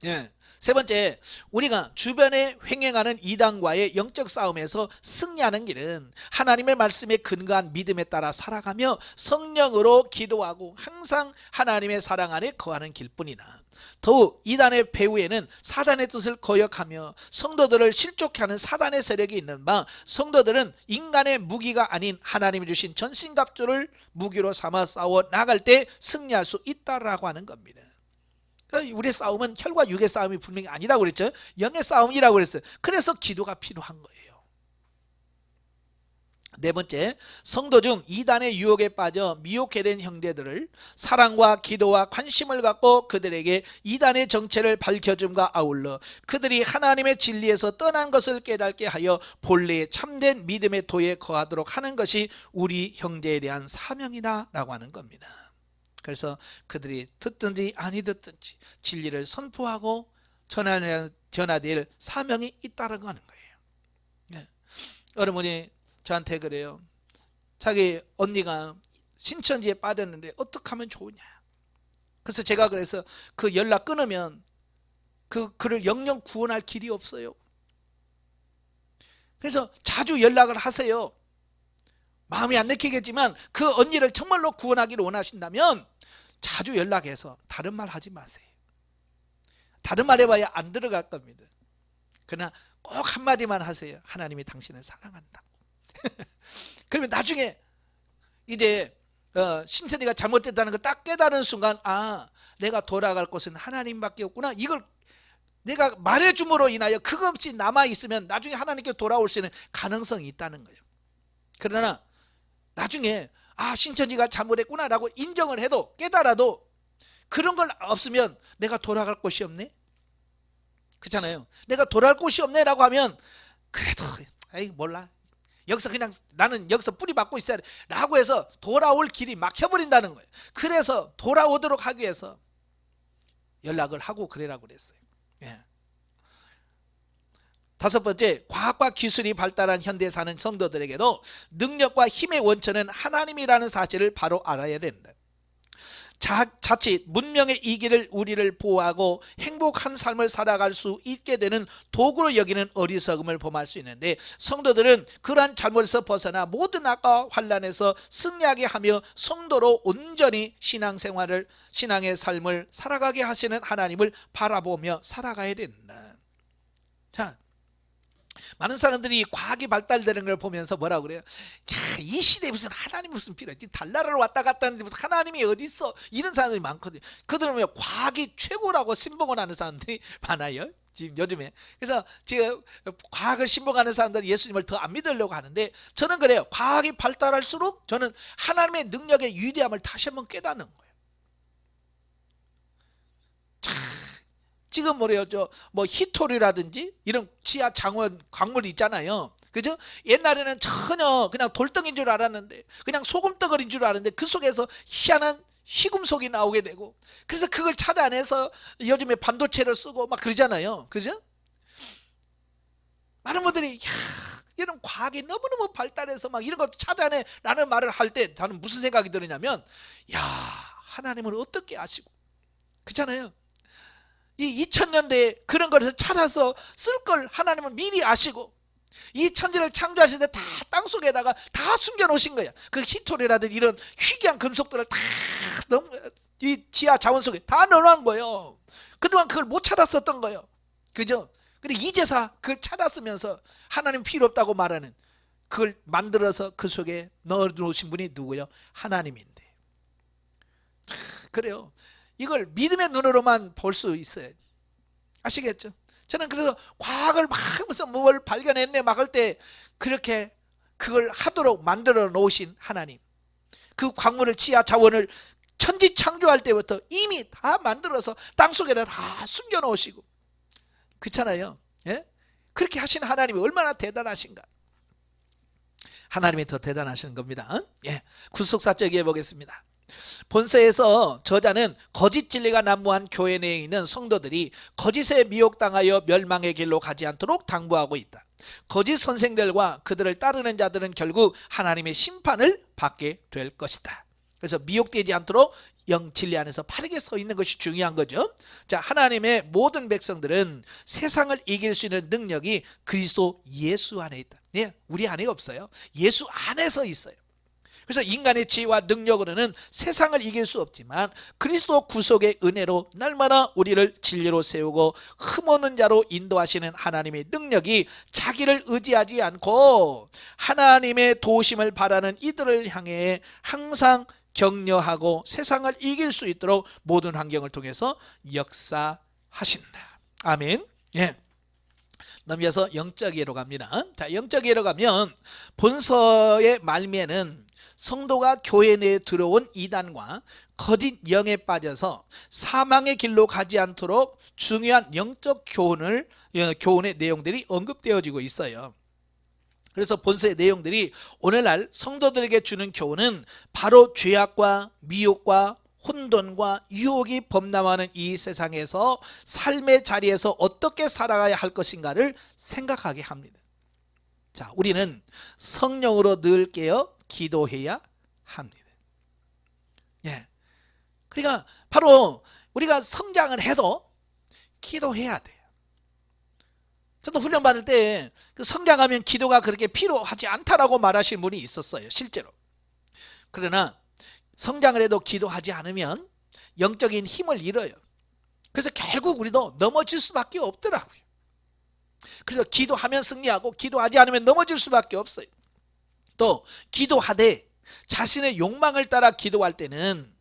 예. 세 번째, 우리가 주변에 횡행하는 이단과의 영적 싸움에서 승리하는 길은 하나님의 말씀에 근거한 믿음에 따라 살아가며 성령으로 기도하고 항상 하나님의 사랑 안에 거하는 길뿐이다. 더욱 이단의 배후에는 사단의 뜻을 거역하며 성도들을 실족케 하는 사단의 세력이 있는 바, 성도들은 인간의 무기가 아닌 하나님이 주신 전신갑주를 무기로 삼아 싸워 나갈 때 승리할 수 있다라고 하는 겁니다. 우리의 싸움은 혈과 육의 싸움이 분명히 아니라고 그랬죠. 영의 싸움이라고 그랬어요. 그래서 기도가 필요한 거예요. 네 번째, 성도 중 이단의 유혹에 빠져 미혹게 된 형제들을 사랑과 기도와 관심을 갖고 그들에게 이단의 정체를 밝혀줌과 아울러 그들이 하나님의 진리에서 떠난 것을 깨닫게 하여 본래의 참된 믿음의 도에 거하도록 하는 것이 우리 형제에 대한 사명이다 라고 하는 겁니다. 그래서 그들이 듣든지 아니 듣든지 진리를 선포하고 전하될 사명이 있다라고 하는 거예요. 네. 여러분이 저한테 그래요. 자기 언니가 신천지에 빠졌는데 어떻게 하면 좋으냐. 그래서 제가 그래서 그 연락 끊으면 그를 영영 구원할 길이 없어요. 그래서 자주 연락을 하세요. 마음이 안 내키겠지만 그 언니를 정말로 구원하기를 원하신다면 자주 연락해서 다른 말 하지 마세요. 다른 말 해봐야 안 들어갈 겁니다. 그러나 꼭 한마디만 하세요. 하나님이 당신을 사랑한다고. 그러면 나중에 이제 신천지가 잘못됐다는 걸 딱 깨달은 순간, 아, 내가 돌아갈 곳은 하나님밖에 없구나. 이걸 내가 말해줌으로 인하여 그거 없이 남아있으면 나중에 하나님께 돌아올 수 있는 가능성이 있다는 거예요. 그러나 나중에 아, 신천지가 잘못했구나 라고 인정을 해도, 깨달아도 그런 걸 없으면 내가 돌아갈 곳이 없네. 그렇잖아요. 내가 돌아갈 곳이 없네 라고 하면 그래도 에이 몰라, 여기서 그냥 나는 여기서 뿌리 박고 있어야 돼 라고 해서 돌아올 길이 막혀버린다는 거예요. 그래서 돌아오도록 하기 위해서 연락을 하고 그래라고 그랬어요. 예. 다섯 번째, 과학과 기술이 발달한 현대에 사는 성도들에게도 능력과 힘의 원천은 하나님이라는 사실을 바로 알아야 된다. 자칫 문명의 이기를 우리를 보호하고 행복한 삶을 살아갈 수 있게 되는 도구로 여기는 어리석음을 범할 수 있는데, 성도들은 그러한 잘못에서 벗어나 모든 악과 환난에서 승리하게 하며 성도로 온전히 신앙의 삶을 살아가게 하시는 하나님을 바라보며 살아가야 된다. 자, 많은 사람들이 과학이 발달되는 걸 보면서 뭐라고 그래요? 야, 이 시대에 무슨 하나님이 무슨 필요해? 달나라를 왔다 갔다 하는데 무슨 하나님이 어디 있어? 이런 사람들이 많거든요. 그들은 왜 과학이 최고라고 신봉을 하는 사람들이 많아요. 지금 요즘에. 그래서 지금 과학을 신봉하는 사람들은 예수님을 더 안 믿으려고 하는데, 저는 그래요. 과학이 발달할수록 저는 하나님의 능력의 위대함을 다시 한번 깨닫는 거예요. 지금 뭐래요? 뭐 히토리라든지 이런 지하 장원 광물이 있잖아요. 그죠? 옛날에는 전혀 그냥 돌덩인 줄 알았는데, 그냥 소금덩어리인 줄 알았는데, 그 속에서 희한한 희금속이 나오게 되고, 그래서 그걸 찾아내서 요즘에 반도체를 쓰고 막 그러잖아요. 그죠? 많은 분들이 이런 과학이 너무너무 발달해서 막 이런 거 찾아내 라는 말을 할 때 저는 무슨 생각이 드느냐면, 야, 하나님은 어떻게 아시고, 그렇잖아요. 이 2000년대에 그런 것을 찾아서 쓸 걸 하나님은 미리 아시고, 이 천지를 창조하실 때 다 땅속에다가 다 숨겨놓으신 거야. 그 히토리라든지 이런 희귀한 금속들을 다 이 지하 자원 속에 다 넣어놓은 거예요. 그동안 그걸 못 찾았었던 거예요. 그죠? 근데 이제서 그걸 찾았으면서 하나님 필요 없다고 말하는, 그걸 만들어서 그 속에 넣어놓으신 분이 누구예요? 하나님인데. 그래요. 이걸 믿음의 눈으로만 볼 수 있어요. 아시겠죠? 저는 그래서 과학을 막 무슨 뭘 발견했네 막 할 때, 그렇게 그걸 하도록 만들어 놓으신 하나님, 그 광물을, 지하 자원을 천지 창조할 때부터 이미 다 만들어서 땅속에다 다 숨겨 놓으시고, 그렇잖아요. 예? 그렇게 하신 하나님이 얼마나 대단하신가. 하나님이 더 대단하신 겁니다. 예. 구속사 쪽에 보겠습니다. 본서에서 저자는 거짓 진리가 난무한 교회 내에 있는 성도들이 거짓에 미혹당하여 멸망의 길로 가지 않도록 당부하고 있다. 거짓 선생들과 그들을 따르는 자들은 결국 하나님의 심판을 받게 될 것이다. 그래서 미혹되지 않도록 영 진리 안에서 바르게 서 있는 것이 중요한 거죠. 자, 하나님의 모든 백성들은 세상을 이길 수 있는 능력이 그리스도 예수 안에 있다. 예, 우리 안에 없어요. 예수 안에서 있어요. 그래서 인간의 지혜와 능력으로는 세상을 이길 수 없지만, 그리스도 구속의 은혜로 날마다 우리를 진리로 세우고 흠없는 자로 인도하시는 하나님의 능력이 자기를 의지하지 않고 하나님의 도우심을 바라는 이들을 향해 항상 격려하고 세상을 이길 수 있도록 모든 환경을 통해서 역사하신다. 아멘. 예. 넘겨서 영적 이해로 갑니다. 자, 영적 이해로 가면 본서의 말미에는 성도가 교회 내에 들어온 이단과 거짓 영에 빠져서 사망의 길로 가지 않도록 중요한 영적 교훈의 내용들이 언급되어지고 있어요. 그래서 본서의 내용들이 오늘날 성도들에게 주는 교훈은 바로 죄악과 미혹과 혼돈과 유혹이 범람하는 이 세상에서 삶의 자리에서 어떻게 살아가야 할 것인가를 생각하게 합니다. 자, 우리는 성령으로 늘 깨어 기도해야 합니다. 예. 그러니까 바로 우리가 성장을 해도 기도해야 돼요. 저도 훈련 받을 때 그 성장하면 기도가 그렇게 필요하지 않다라고 말하신 분이 있었어요, 실제로. 그러나 성장을 해도 기도하지 않으면 영적인 힘을 잃어요. 그래서 결국 우리도 넘어질 수밖에 없더라고요. 그래서 기도하면 승리하고 기도하지 않으면 넘어질 수밖에 없어요. 또 기도하되 자신의 욕망을 따라 기도할 때는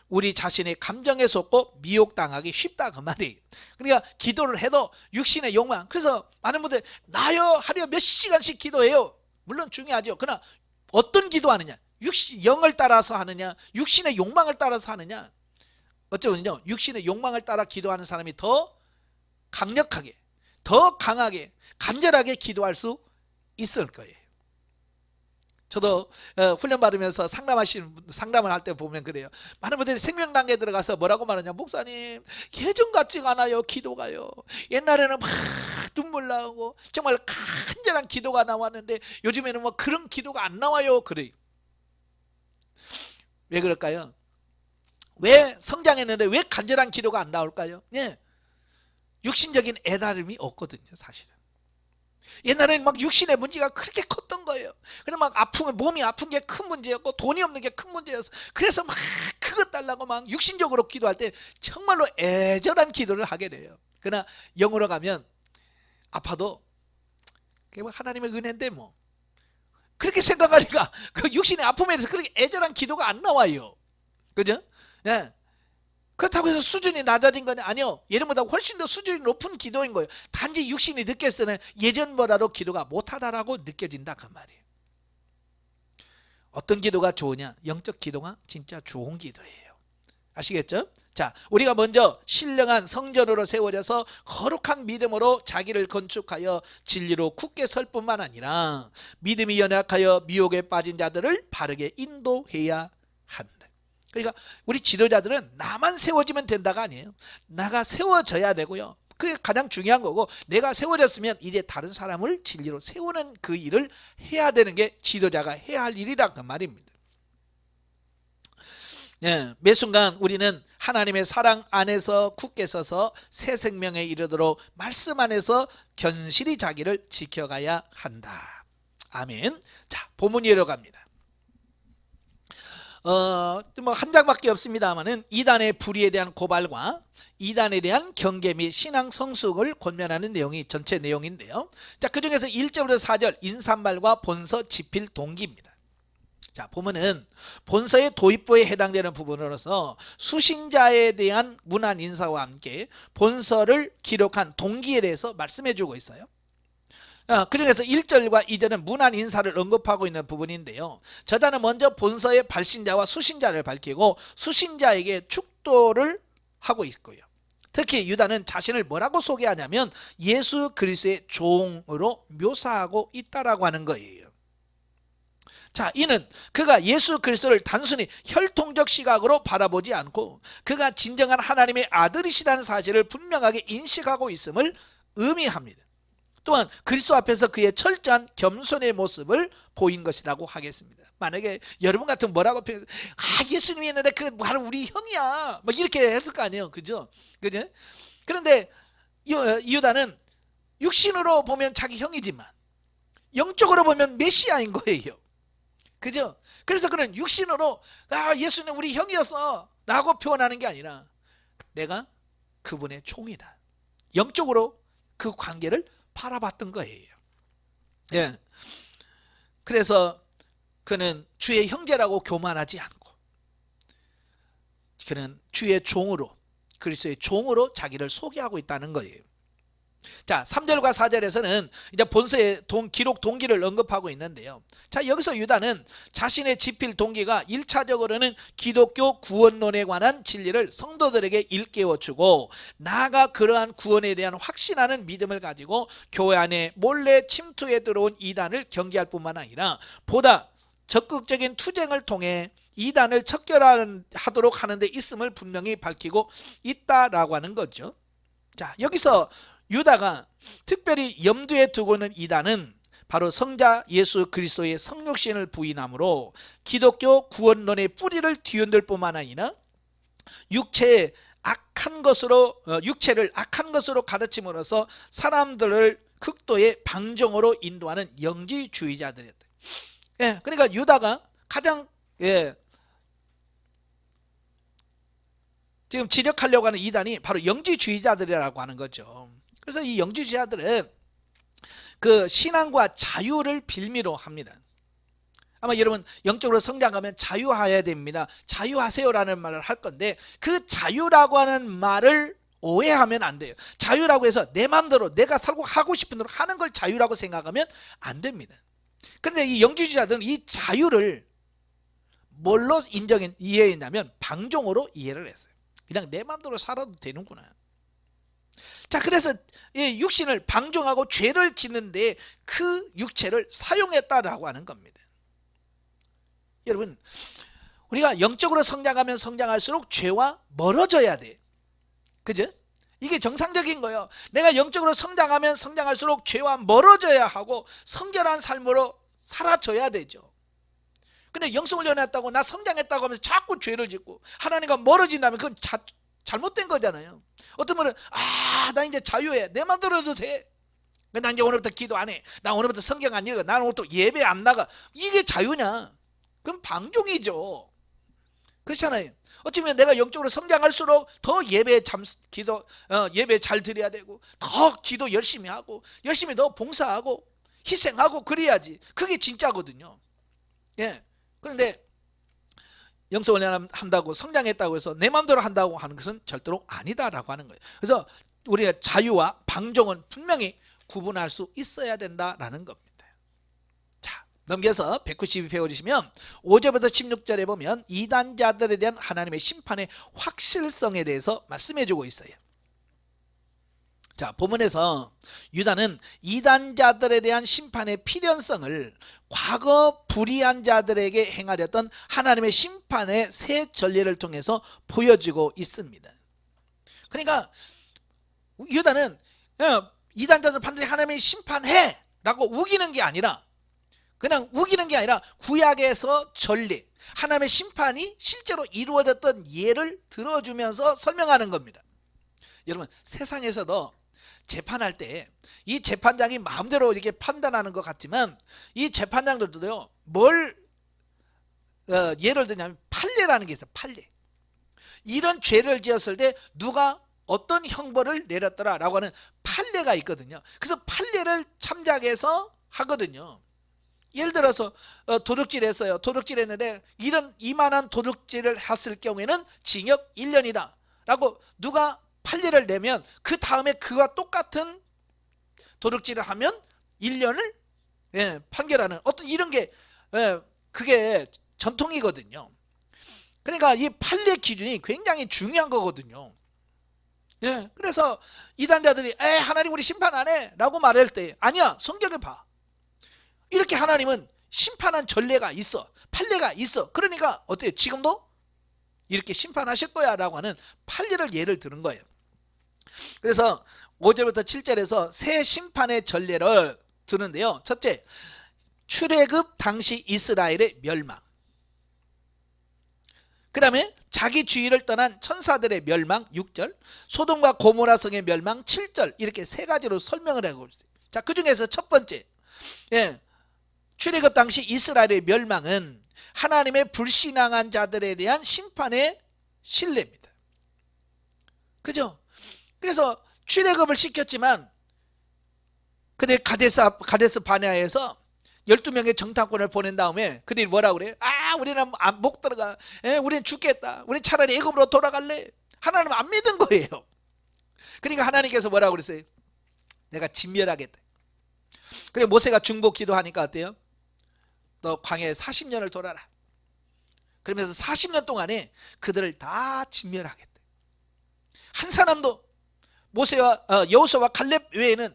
우리 자신의 감정에 속고 미혹당하기 쉽다, 그 말이에요. 그러니까 기도를 해도 육신의 욕망, 그래서 많은 분들 나요 하루에 몇 시간씩 기도해요. 물론 중요하죠. 그러나 어떤 기도하느냐, 영을 따라서 하느냐, 육신의 욕망을 따라서 하느냐. 어쩌면요, 육신의 욕망을 따라 기도하는 사람이 더 강력하게, 더 강하게, 간절하게 기도할 수 있을 거예요. 저도 훈련 받으면서 상담을 할 때 보면 그래요. 많은 분들이 생명단계에 들어가서 뭐라고 말하냐, 목사님 예전 같지가 않아요, 기도가요. 옛날에는 막 눈물 나오고 정말 간절한 기도가 나왔는데 요즘에는 뭐 그런 기도가 안 나와요. 그래요. 왜 그럴까요? 왜 성장했는데 왜 간절한 기도가 안 나올까요? 예, 육신적인 애달음이 없거든요, 사실은. 옛날에는 막 육신의 문제가 그렇게 컸던 거예요. 그래서 막 몸이 아픈 게 큰 문제였고 돈이 없는 게 큰 문제였어. 그래서 막 그것 달라고 막 육신적으로 기도할 때 정말로 애절한 기도를 하게 돼요. 그러나 영으로 가면 아파도 그게 뭐 하나님의 은혜인데 뭐 그렇게 생각하니까 그 육신의 아픔에서 그렇게 애절한 기도가 안 나와요. 그죠? 예. 그렇다고 해서 수준이 낮아진 건 아니요. 예전보다 훨씬 더 수준이 높은 기도인 거예요. 단지 육신이 느꼈을 때는 예전보다도 기도가 못하다라고 느껴진다 그 말이에요. 어떤 기도가 좋으냐? 영적 기도가 진짜 좋은 기도예요. 아시겠죠? 자, 우리가 먼저 신령한 성전으로 세워져서 거룩한 믿음으로 자기를 건축하여 진리로 굳게 설 뿐만 아니라 믿음이 연약하여 미혹에 빠진 자들을 바르게 인도해야 한다. 그러니까 우리 지도자들은 나만 세워지면 된다가 아니에요. 나가 세워져야 되고요. 그게 가장 중요한 거고, 내가 세워졌으면 이제 다른 사람을 진리로 세우는 그 일을 해야 되는 게 지도자가 해야 할 일이란 그 말입니다. 예, 매 순간 우리는 하나님의 사랑 안에서 굳게 서서 새 생명에 이르도록 말씀 안에서 견실히 자기를 지켜가야 한다. 아멘. 자, 본문 이어로 갑니다. 뭐 한 장밖에 없습니다만은 이단의 불의에 대한 고발과 이단에 대한 경계 및 신앙 성숙을 권면하는 내용이 전체 내용인데요. 자, 그 중에서 1절부터 4절 인산말과 본서 집필 동기입니다. 자, 보면은 본서의 도입부에 해당되는 부분으로서 수신자에 대한 문안 인사와 함께 본서를 기록한 동기에 대해서 말씀해 주고 있어요. 그 중에서 1절과 2절은 문안 인사를 언급하고 있는 부분인데요. 저자는 먼저 본서의 발신자와 수신자를 밝히고 수신자에게 축도를 하고 있고요. 특히 유다는 자신을 뭐라고 소개하냐면 예수 그리스도의 종으로 묘사하고 있다라고 하는 거예요. 자, 이는 그가 예수 그리스도를 단순히 혈통적 시각으로 바라보지 않고 그가 진정한 하나님의 아들이시라는 사실을 분명하게 인식하고 있음을 의미합니다. 또한 그리스도 앞에서 그의 철저한 겸손의 모습을 보인 것이라고 하겠습니다. 만약에 여러분 같은 뭐라고 표현, 예수님이 있는데 그 바로 우리 형이야, 뭐 이렇게 했을 거 아니에요, 그죠? 그죠? 그런데 유다는 육신으로 보면 자기 형이지만 영적으로 보면 메시아인 거예요, 그죠? 그래서 그는 육신으로 예수는 우리 형이었어 라고 표현하는 게 아니라 내가 그분의 종이다, 영적으로 그 관계를 바라봤던 거예요. 예. 그래서 그는 주의 형제라고 교만하지 않고 그는 주의 종으로, 그리스도의 종으로 자기를 소개하고 있다는 거예요. 자, 3절과 4절에서는 이제 본서의 기록 동기를 언급하고 있는데요. 자, 여기서 유다는 자신의 집필 동기가 1차적으로는 기독교 구원론에 관한 진리를 성도들에게 일깨워주고 나아가 그러한 구원에 대한 확신하는 믿음을 가지고 교회 안에 몰래 침투해 들어온 이단을 경계할 뿐만 아니라 보다 적극적인 투쟁을 통해 이단을 척결하도록 하는 데 있음을 분명히 밝히고 있다라고 하는 거죠. 자, 여기서 유다가 특별히 염두에 두고 있는 이단은 바로 성자 예수 그리스도의 성육신을 부인함으로 기독교 구원론의 뿌리를 뒤흔들 뿐만 아니라 육체를 악한 것으로 가르침으로써 사람들을 극도의 방종으로 인도하는 영지주의자들이었다. 예, 그러니까 유다가 가장 지금 지적하려고 하는 이단이 바로 영지주의자들이라고 하는 거죠. 그래서 이 영지주의자들은 그 신앙과 자유를 빌미로 합니다. 아마 여러분 영적으로 성장하면 자유해야 됩니다, 자유하세요라는 말을 할 건데 그 자유라고 하는 말을 오해하면 안 돼요. 자유라고 해서 내 마음대로 내가 살고 하고 싶은 대로 하는 걸 자유라고 생각하면 안 됩니다. 그런데 이 영지주의자들은 이 자유를 뭘로 이해했냐면 방종으로 이해를 했어요. 그냥 내 마음대로 살아도 되는구나. 자, 그래서 육신을 방종하고 죄를 짓는데 그 육체를 사용했다라고 하는 겁니다. 여러분, 우리가 영적으로 성장하면 성장할수록 죄와 멀어져야 돼, 그죠? 이게 정상적인 거예요. 내가 영적으로 성장하면 성장할수록 죄와 멀어져야 하고 성결한 삶으로 살아져야 되죠. 근데 영성훈련했다고 나 성장했다고 하면서 자꾸 죄를 짓고 하나님과 멀어진다면 그건 잘못된 거잖아요. 어떤 분은 나 이제 자유해, 내 맘대로 해도 돼, 나 이제 오늘부터 기도 안 해, 나 오늘부터 성경 안 읽어, 나는 오늘부터 예배 안 나가, 이게 자유냐? 그럼 방종이죠. 그렇잖아요. 어쩌면 내가 영적으로 성장할수록 더 예배 예배 잘 드려야 되고 더 기도 열심히 하고 열심히 더 봉사하고 희생하고 그래야지 그게 진짜거든요. 예. 그런데 영성 훈련한다고 성장했다고 해서 내 마음대로 한다고 하는 것은 절대로 아니다라고 하는 거예요. 그래서 우리가 자유와 방종은 분명히 구분할 수 있어야 된다라는 겁니다. 자, 넘겨서 192페이지 보시면 5절부터 16절에 보면 이단자들에 대한 하나님의 심판의 확실성에 대해서 말씀해 주고 있어요. 자, 본문에서 유다는 이단자들에 대한 심판의 필연성을 과거 불의한 자들에게 행하렸던 하나님의 심판의 새 전례를 통해서 보여주고 있습니다. 그러니까 유다는 이단자들 반드시 하나님이 심판해 라고 우기는 게 아니라, 그냥 우기는 게 아니라 구약에서 전례, 하나님의 심판이 실제로 이루어졌던 예를 들어주면서 설명하는 겁니다. 여러분, 세상에서도 재판할 때 이 재판장이 마음대로 이렇게 판단하는 것 같지만 이 재판장들도요, 뭘 예를 들냐면 판례라는 게 있어요. 판례. 이런 죄를 지었을 때 누가 어떤 형벌을 내렸더라 라고 하는 판례가 있거든요. 그래서 판례를 참작해서 하거든요. 예를 들어서 도둑질 했어요. 도둑질 했는데 이만한 도둑질을 했을 경우에는 징역 1년이다 라고 누가 판례를 내면 그 다음에 그와 똑같은 도둑질을 하면 1년을 판결하는 어떤 이런 게 그게 전통이거든요. 그러니까 이 판례 기준이 굉장히 중요한 거거든요. 그래서 이단자들이 하나님 우리 심판 안 해 라고 말할 때, 아니야, 성경을 봐. 이렇게 하나님은 심판한 전례가 있어, 판례가 있어. 그러니까 어때요? 지금도 이렇게 심판하실 거야 라고 하는 판례를 예를 드는 거예요. 그래서 5절부터 7절에서 새 심판의 전례를 드는데요. 첫째, 출애굽 당시 이스라엘의 멸망. 그 다음에 자기 주위를 떠난 천사들의 멸망 6절, 소돔과 고모라 성의 멸망 7절, 이렇게 세 가지로 설명을 하고 있어요. 자, 그 중에서 첫 번째, 출애굽 당시 이스라엘의 멸망은 하나님의 불신앙한 자들에 대한 심판의 신뢰입니다. 그죠? 그래서 출애굽을 시켰지만 그들 가데스 바네아에서 12명의 정탐꾼을 보낸 다음에 그들이 뭐라고 그래요? 우리는 못 들어가. 우리는 죽겠다. 우리 차라리 애굽으로 돌아갈래. 하나님 안 믿은 거예요. 그러니까 하나님께서 뭐라고 그랬어요? 내가 진멸하겠다. 그래 모세가 중보 기도하니까 어때요? 너 광야에 40년을 돌아라. 그러면서 40년 동안에 그들을 다 진멸하겠다. 한 사람도 모세와 여호수아와 갈렙 외에는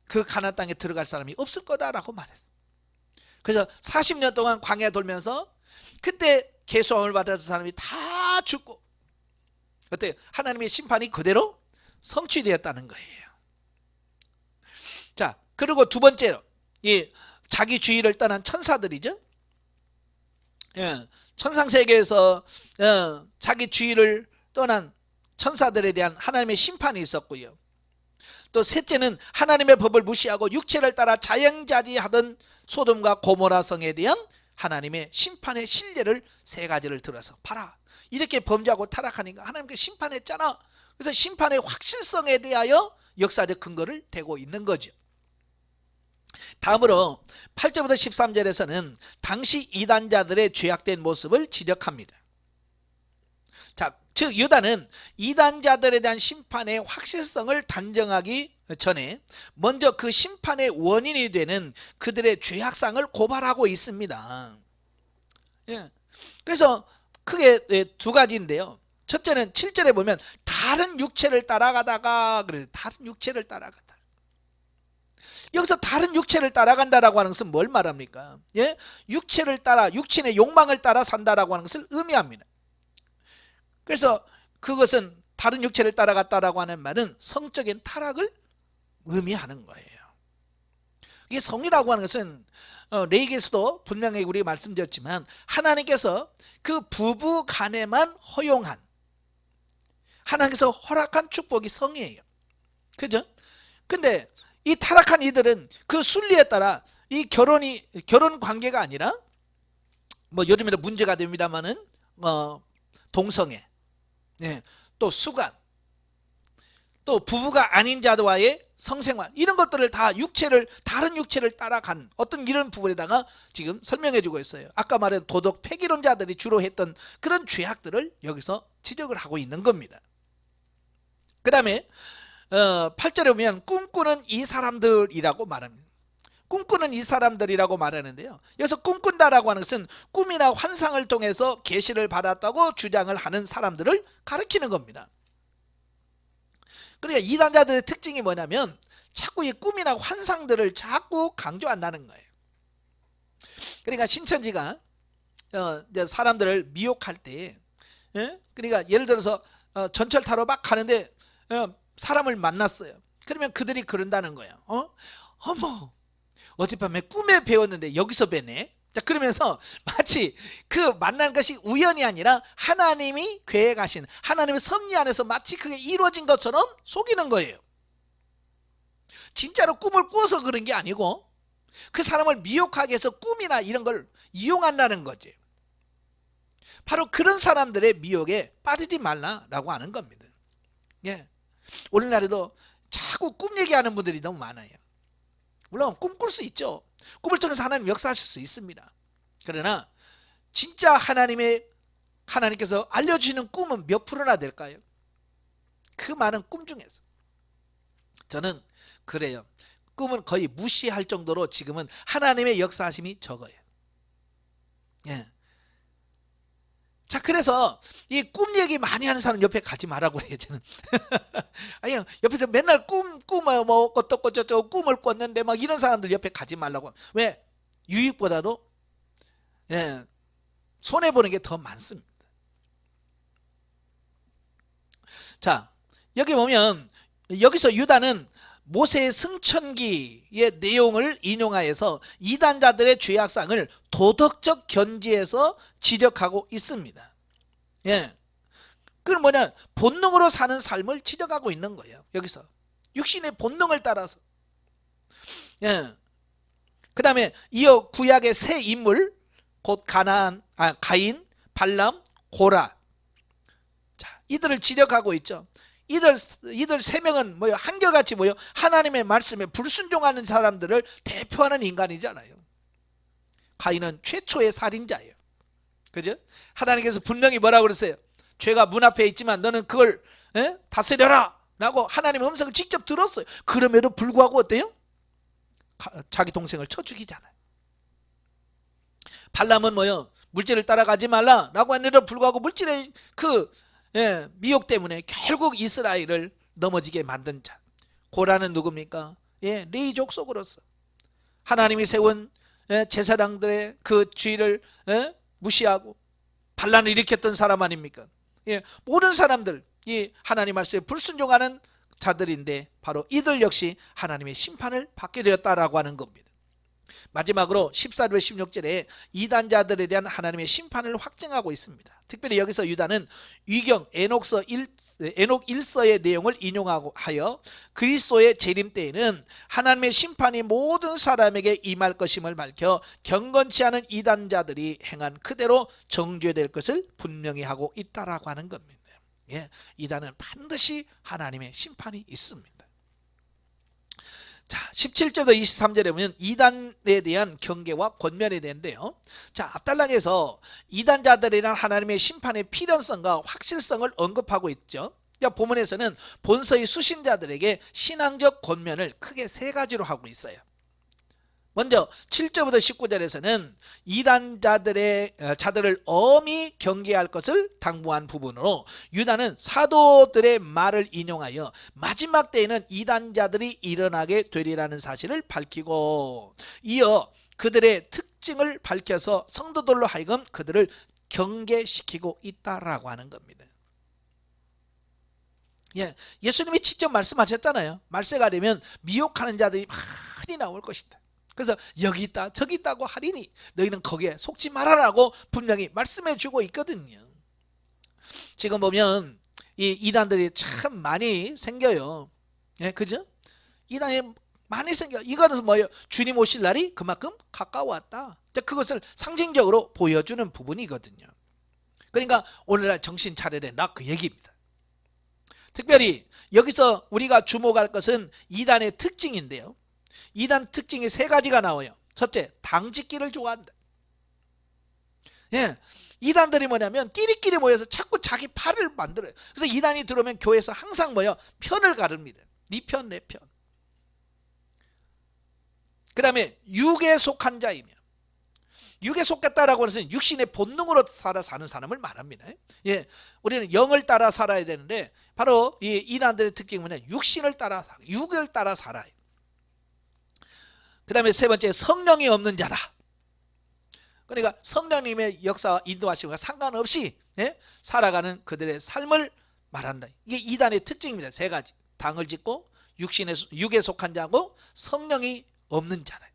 그 가나안 땅에 들어갈 사람이 없을 거다라고 말했어요. 그래서 40년 동안 광야 돌면서 그때 계수함을 받았던 사람이 다 죽고, 어때요? 하나님의 심판이 그대로 성취되었다는 거예요. 자, 그리고 두 번째로 이 자기 주위를 떠난 천사들이죠. 천상세계에서 자기 주위를 떠난 천사들에 대한 하나님의 심판이 있었고요. 또 셋째는 하나님의 법을 무시하고 육체를 따라 자영자지하던 소돔과 고모라 성에 대한 하나님의 심판의 신뢰를 세 가지를 들어서 봐라, 이렇게 범죄하고 타락하니까 하나님께 심판했잖아. 그래서 심판의 확실성에 대하여 역사적 근거를 대고 있는 거죠. 다음으로 8절부터 13절에서는 당시 이단자들의 죄악된 모습을 지적합니다. 자, 즉 유다는 이단자들에 대한 심판의 확실성을 단정하기 전에 먼저 그 심판의 원인이 되는 그들의 죄악상을 고발하고 있습니다. 그래서 크게 두 가지인데요. 첫째는 7절에 보면 다른 육체를 따라가다가, 그래서 다른 육체를 따라가다. 여기서 다른 육체를 따라간다라고 하는 것은 뭘 말합니까? 육체를 따라, 육신의 욕망을 따라 산다라고 하는 것을 의미합니다. 그래서 그것은 다른 육체를 따라갔다라고 하는 말은 성적인 타락을 의미하는 거예요. 이게 성이라고 하는 것은 레위기에서도 분명히 우리가 말씀드렸지만 하나님께서 그 부부 간에만 허용한, 하나님께서 허락한 축복이 성이에요. 그죠? 근데 이 타락한 이들은 그 순리에 따라 이 결혼 관계가 아니라 뭐 요즘에는 문제가 됩니다만은 동성애, 또 수간, 또 부부가 아닌 자와의 성생활 이런 것들을 다 다른 육체를 따라간 어떤 이런 부분에다가 지금 설명해 주고 있어요. 아까 말한 도덕 폐기론자들이 주로 했던 그런 죄악들을 여기서 지적을 하고 있는 겁니다. 그 다음에 8절에 보면 꿈꾸는 이 사람들이라고 말합니다. 꿈꾸는 이 사람들이라고 말하는데요, 여기서 꿈꾼다라고 하는 것은 꿈이나 환상을 통해서 계시를 받았다고 주장을 하는 사람들을 가리키는 겁니다. 그러니까 이단자들의 특징이 뭐냐면 자꾸 이 꿈이나 환상들을 자꾸 강조한다는 거예요. 그러니까 신천지가 사람들을 미혹할 때, 그러니까 예를 들어서 전철 타러 막 가는데 사람을 만났어요. 그러면 그들이 그런다는 거예요. 어머, 어젯밤에 꿈에 배웠는데 여기서 뵈네. 자, 그러면서 마치 그 만난 것이 우연이 아니라 하나님이 계획하신, 하나님의 섭리 안에서 마치 그게 이루어진 것처럼 속이는 거예요. 진짜로 꿈을 꾸어서 그런 게 아니고 그 사람을 미혹하게 해서 꿈이나 이런 걸 이용한다는 거지. 바로 그런 사람들의 미혹에 빠지지 말라라고 하는 겁니다. 예. 오늘날에도 자꾸 꿈 얘기하는 분들이 너무 많아요. 물론 꿈꿀 수 있죠. 꿈을 통해서 하나님 역사하실 수 있습니다. 그러나 진짜 하나님께서 알려주시는 꿈은 몇 프로나 될까요? 그 많은 꿈 중에서 저는 그래요. 꿈은 거의 무시할 정도로 지금은 하나님의 역사하심이 적어요. 예. 자, 그래서 이 꿈 얘기 많이 하는 사람 옆에 가지 말라고 그래요, 저는. 아니, 옆에서 맨날 꿈을 뭐 어떻고 저쩌고 꿈을 꿨는데 막 이런 사람들 옆에 가지 말라고. 왜? 유익보다도 손해 보는 게 더 많습니다. 자, 여기 보면 여기서 유다는 모세의 승천기의 내용을 인용하여서 이단자들의 죄악상을 도덕적 견지에서 지적하고 있습니다. 예. 그건 뭐냐? 본능으로 사는 삶을 지적하고 있는 거예요. 여기서 육신의 본능을 따라서. 예. 그 다음에 이어 구약의 세 인물, 곧 가인, 발람, 고라. 자, 이들을 지적하고 있죠. 이들 세 명은 뭐요? 한결같이 뭐요? 하나님의 말씀에 불순종하는 사람들을 대표하는 인간이잖아요. 가인은 최초의 살인자예요. 그죠? 하나님께서 분명히 뭐라고 그랬어요? 죄가 문 앞에 있지만 너는 그걸 다스려라 라고 하나님의 음성을 직접 들었어요. 그럼에도 불구하고 어때요? 자기 동생을 쳐 죽이잖아요. 발람은 뭐요? 물질을 따라가지 말라 라고 했는데도 불구하고 물질의 미혹 때문에 결국 이스라엘을 넘어지게 만든 자. 고라는 누굽니까? 레이족 속으로서 하나님이 세운 제사장들의 그 주의를 무시하고 반란을 일으켰던 사람 아닙니까? 모든 사람들 이 하나님 말씀에 불순종하는 자들인데 바로 이들 역시 하나님의 심판을 받게 되었다라고 하는 겁니다. 마지막으로 14절 16절에 이단자들에 대한 하나님의 심판을 확증하고 있습니다. 특별히 여기서 유다는 위경 에녹 1서의 내용을 인용하고 하여 그리스도의 재림 때에는 하나님의 심판이 모든 사람에게 임할 것임을 밝혀 경건치 않은 이단자들이 행한 그대로 정죄될 것을 분명히 하고 있다라고 하는 겁니다. 이단은 반드시 하나님의 심판이 있습니다. 자, 17절부터 23절에 보면 이단에 대한 경계와 권면에 대한데요. 자, 앞달락에서 이단자들에 대한 하나님의 심판의 필연성과 확실성을 언급하고 있죠. 본문에서는 본서의 수신자들에게 신앙적 권면을 크게 세 가지로 하고 있어요. 먼저 7절부터 19절에서는 자들을 엄히 경계할 것을 당부한 부분으로 유다는 사도들의 말을 인용하여 마지막 때에는 이단자들이 일어나게 되리라는 사실을 밝히고 이어 그들의 특징을 밝혀서 성도들로 하여금 그들을 경계시키고 있다라고 하는 겁니다. 예수님이 직접 말씀하셨잖아요. 말세가 되면 미혹하는 자들이 많이 나올 것이다. 그래서 여기 있다 저기 있다고 하리니 너희는 거기에 속지 말아라고 분명히 말씀해 주고 있거든요. 지금 보면 이 이단들이 참 많이 생겨요. 그죠? 이단이 많이 생겨. 이거는 뭐예요? 주님 오실 날이 그만큼 가까웠다. 그것을 상징적으로 보여주는 부분이거든요. 그러니까 오늘날 정신 차려야 된다 그 얘기입니다. 특별히 여기서 우리가 주목할 것은 이단의 특징인데요. 이단 특징이 세 가지가 나와요. 첫째, 당짓기를 좋아한다. 예, 이단들이 뭐냐면 끼리끼리 모여서 자꾸 자기 팔을 만들어요. 그래서 이단이 들어오면 교회에서 항상 뭐요? 편을 가릅니다. 네 편, 내 편. 그 다음에 육에 속한 자이며, 육에 속했다라고 하는 것은 육신의 본능으로 살아 사는 사람을 말합니다. 예, 우리는 영을 따라 살아야 되는데 바로 이 이단들의 특징은 뭐냐? 육신을 따라 살아, 육을 따라 살아요. 그 다음에 세 번째, 성령이 없는 자다. 그러니까 성령님의 역사와 인도하심과 상관없이 살아가는 그들의 삶을 말한다. 이게 이단의 특징입니다. 세 가지. 당을 짓고 육에 속한 자고 성령이 없는 자다.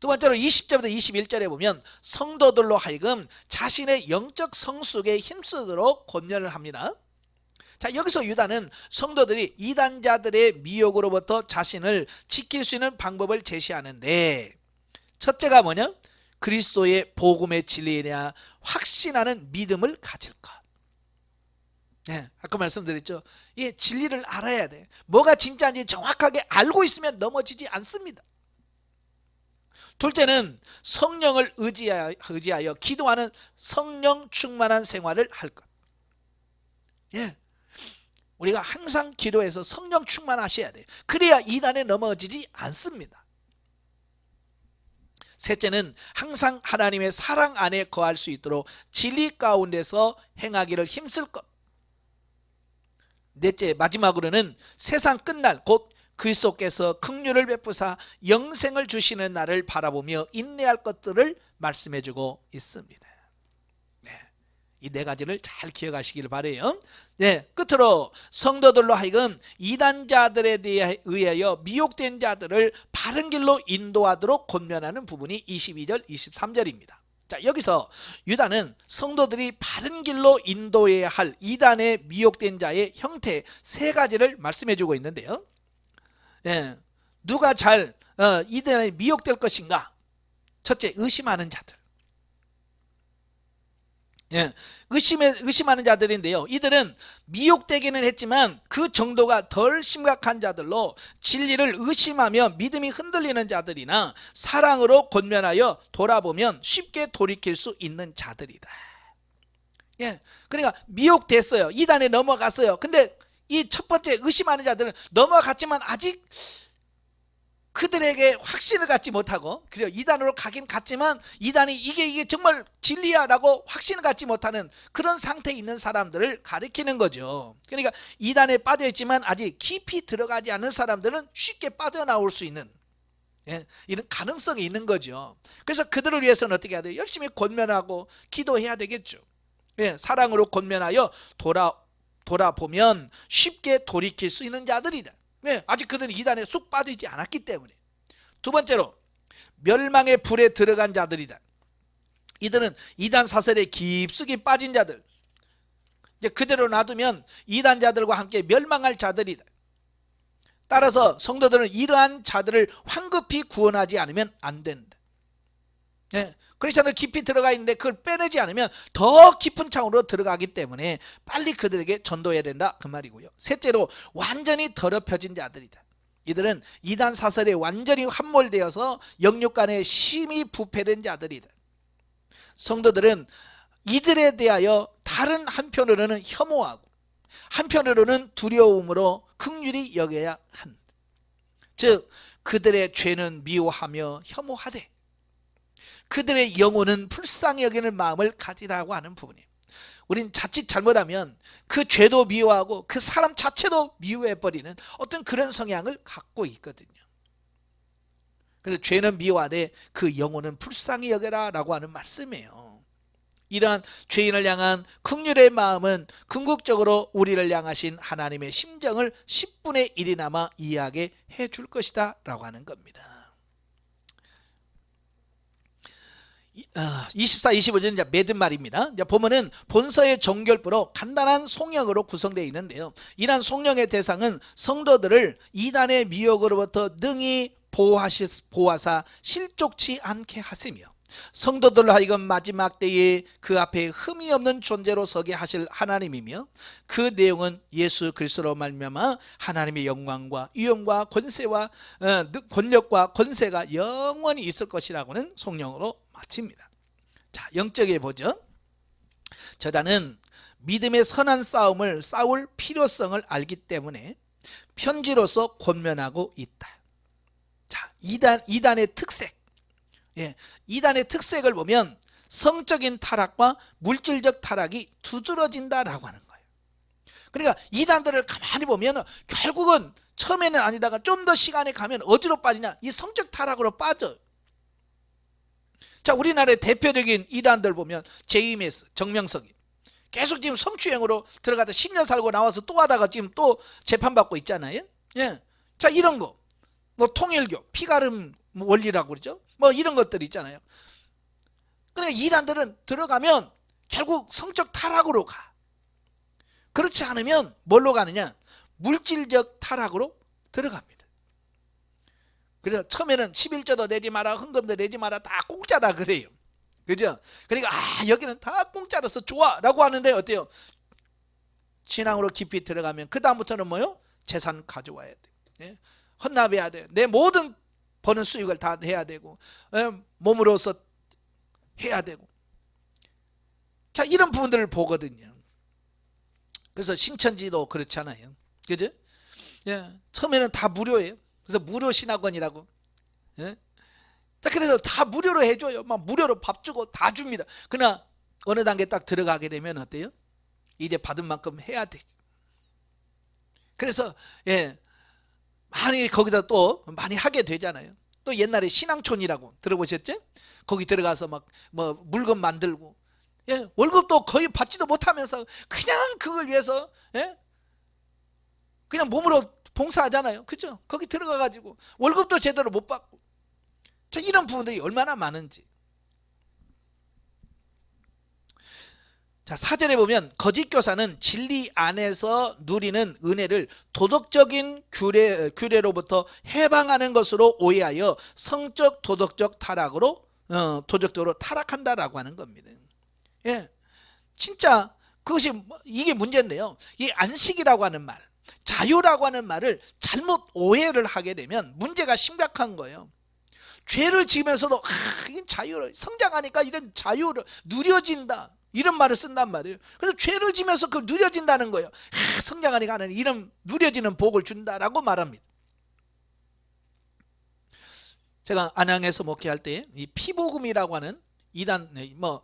두 번째로 20절부터 21절에 보면 성도들로 하여금 자신의 영적 성숙에 힘쓰도록 권면을 합니다. 자, 여기서 유다는 성도들이 이단자들의 미혹으로부터 자신을 지킬 수 있는 방법을 제시하는데, 첫째가 뭐냐? 그리스도의 복음의 진리에 대한 확신하는 믿음을 가질 것. 네, 아까 말씀드렸죠. 이 진리를 알아야 돼. 뭐가 진짜인지 정확하게 알고 있으면 넘어지지 않습니다. 둘째는 성령을 의지하여 기도하는 성령 충만한 생활을 할 것. 예, 우리가 항상 기도해서 성령 충만하셔야 돼. 그래야 이단에 넘어지지 않습니다. 셋째는 항상 하나님의 사랑 안에 거할 수 있도록 진리 가운데서 행하기를 힘쓸 것. 넷째, 마지막으로는 세상 끝날 곧 그리스도께서 긍휼을 베푸사 영생을 주시는 날을 바라보며 인내할 것들을 말씀해주고 있습니다. 이 네 가지를 잘 기억하시길 바라요. 네, 끝으로 성도들로 하여금 이단자들에 의하여 미혹된 자들을 바른 길로 인도하도록 권면하는 부분이 22절, 23절입니다. 자, 여기서 유다는 성도들이 바른 길로 인도해야 할 이단의 미혹된 자의 형태 세 가지를 말씀해주고 있는데요. 네, 누가 잘 이단에 미혹될 것인가? 첫째, 의심하는 자들. 예, 의심하는 자들인데요. 이들은 미혹되기는 했지만 그 정도가 덜 심각한 자들로 진리를 의심하며 믿음이 흔들리는 자들이나 사랑으로 권면하여 돌아보면 쉽게 돌이킬 수 있는 자들이다. 예, 그러니까 미혹됐어요. 이단에 넘어갔어요. 근데 이 첫 번째 의심하는 자들은 넘어갔지만 아직 그들에게 확신을 갖지 못하고, 그죠? 이단으로 가긴 갔지만 이단이 이게 정말 진리야 라고 확신을 갖지 못하는 그런 상태에 있는 사람들을 가리키는 거죠. 그러니까 이단에 빠져 있지만 아직 깊이 들어가지 않은 사람들은 쉽게 빠져나올 수 있는, 이런 가능성이 있는 거죠. 그래서 그들을 위해서는 어떻게 해야 돼요? 열심히 권면하고 기도해야 되겠죠. 사랑으로 권면하여 돌아보면 쉽게 돌이킬 수 있는 자들이다. 아직 그들은 이단에 쑥 빠지지 않았기 때문에. 두 번째로 멸망의 불에 들어간 자들이다. 이들은 이단 사설에 깊숙이 빠진 자들, 이제 그대로 놔두면 이단자들과 함께 멸망할 자들이다. 따라서 성도들은 이러한 자들을 황급히 구원하지 않으면 안 된다. 크리스천들 깊이 들어가 있는데 그걸 빼내지 않으면 더 깊은 창으로 들어가기 때문에 빨리 그들에게 전도해야 된다, 그 말이고요. 셋째로 완전히 더럽혀진 자들이다. 이들은 이단 사설에 완전히 함몰되어서 영육간에 심히 부패된 자들이다. 성도들은 이들에 대하여 다른 한편으로는 혐오하고 한편으로는 두려움으로 긍휼히 여겨야 한다. 즉 그들의 죄는 미워하며 혐오하되 그들의 영혼은 불쌍히 여기는 마음을 가지라고 하는 부분이에요. 우린 자칫 잘못하면 그 죄도 미워하고 그 사람 자체도 미워해버리는 어떤 그런 성향을 갖고 있거든요. 그래서 죄는 미워하되 그 영혼은 불쌍히 여겨라 라고 하는 말씀이에요. 이러한 죄인을 향한 긍휼의 마음은 궁극적으로 우리를 향하신 하나님의 심정을 10분의 1이나마 이해하게 해줄 것이다 라고 하는 겁니다. 24, 25절은 이제 맺은 말입니다. 이제 보면은 본서의 정결부로 간단한 송영으로 구성되어 있는데요. 이러한 송영의 대상은 성도들을 이단의 미혹으로부터 능히 보호하사 실족치 않게 하시며 성도들로 하여금 마지막 때에 그 앞에 흠이 없는 존재로 서게 하실 하나님이며, 그 내용은 예수 그리스도로 말미암아 하나님의 영광과 위엄과 권세와 권력과 권세가 영원히 있을 것이라고는 성령으로 마칩니다. 자, 영적에 보죠. 저자는 믿음의 선한 싸움을 싸울 필요성을 알기 때문에 편지로서 권면하고 있다. 자, 이단의 특색. 예, 이단의 특색을 보면 성적인 타락과 물질적 타락이 두드러진다라고 하는 거예요. 그러니까 이단들을 가만히 보면 결국은 처음에는 아니다가 좀 더 시간이 가면 어디로 빠지냐? 이 성적 타락으로 빠져요. 자, 우리나라의 대표적인 이단들 보면 JMS, 정명석이 계속 지금 성추행으로 들어가다 10년 살고 나와서 또 하다가 지금 또 재판받고 있잖아요. 예. 자, 이런 거. 뭐 통일교, 피가름 원리라고 그러죠. 뭐 이런 것들이 있잖아요. 그러니까 이단들은 들어가면 결국 성적 타락으로 가. 그렇지 않으면 뭘로 가느냐? 물질적 타락으로 들어갑니다. 그래서 처음에는 11조도 내지 마라, 헌금도 내지 마라, 다 공짜라 그래요. 그죠? 그러니까 여기는 다 공짜라서 좋아 라고 하는데 어때요? 신앙으로 깊이 들어가면 그 다음부터는 뭐요? 재산 가져와야 돼. 예? 헌납해야 돼. 내 모든 버는 수익을 다 해야 되고, 몸으로서 해야 되고. 자, 이런 부분들을 보거든요. 그래서 신천지도 그렇잖아요. 그죠? 예, 처음에는 다 무료예요. 그래서 무료 신학원이라고. 예? 자, 그래서 다 무료로 해줘요. 막 무료로 밥 주고 다 줍니다. 그러나 어느 단계 딱 들어가게 되면 어때요? 이제 받은 만큼 해야 돼. 그래서 예, 많이 거기다 또 많이 하게 되잖아요. 또 옛날에 신앙촌이라고 들어보셨죠? 거기 들어가서 막 뭐 물건 만들고, 예, 월급도 거의 받지도 못하면서 그냥 그걸 위해서, 예, 그냥 몸으로 봉사하잖아요. 그죠? 거기 들어가 가지고 월급도 제대로 못 받고. 자, 이런 부분들이 얼마나 많은지. 자, 4절에 보면 거짓 교사는 진리 안에서 누리는 은혜를 도덕적인 규례로부터 해방하는 것으로 오해하여 성적 도덕적 타락으로 도덕적으로 타락한다라고 하는 겁니다. 예, 진짜 그것이 이게 문제인데요. 이 안식이라고 하는 말, 자유라고 하는 말을 잘못 오해를 하게 되면 문제가 심각한 거예요. 죄를 지으면서도 이 자유를 성장하니까 이런 자유를 누려진다, 이런 말을 쓴단 말이에요. 그래서 죄를 지면서 그 누려진다는 거예요. 성장하니까 하는 이런 누려지는 복을 준다라고 말합니다. 제가 안양에서 목회할 때 이 피복음이라고 하는 이단, 뭐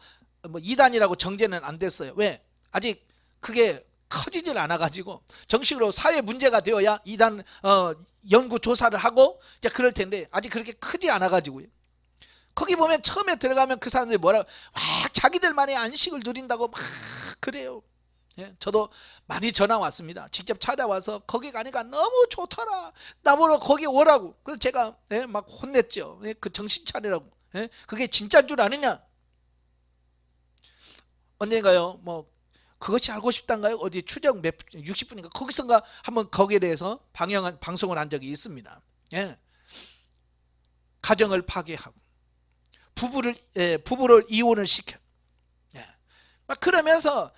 이단이라고 정제는 안 됐어요. 왜? 아직 그게 커지질 않아 가지고 정식으로 사회 문제가 되어야 이단 연구 조사를 하고 이제 그럴 텐데 아직 그렇게 크지 않아 가지고요. 거기 보면 처음에 들어가면 그 사람들이 뭐라고 막 자기들만의 안식을 누린다고 막 그래요. 예, 저도 많이 전화 왔습니다. 직접 찾아와서 거기 가니까 너무 좋더라, 나보러 거기 오라고. 그래서 제가 막 혼냈죠. 그 정신 차리라고. 그게 진짜인 줄 아느냐. 언젠가요, 뭐 그것이 알고 싶단가요? 어디 추적 60분인가 거기선가 한번 거기에 대해서 방송을 한 적이 있습니다. 예. 가정을 파괴하고 부부를 이혼을 시켜. 예. 막 그러면서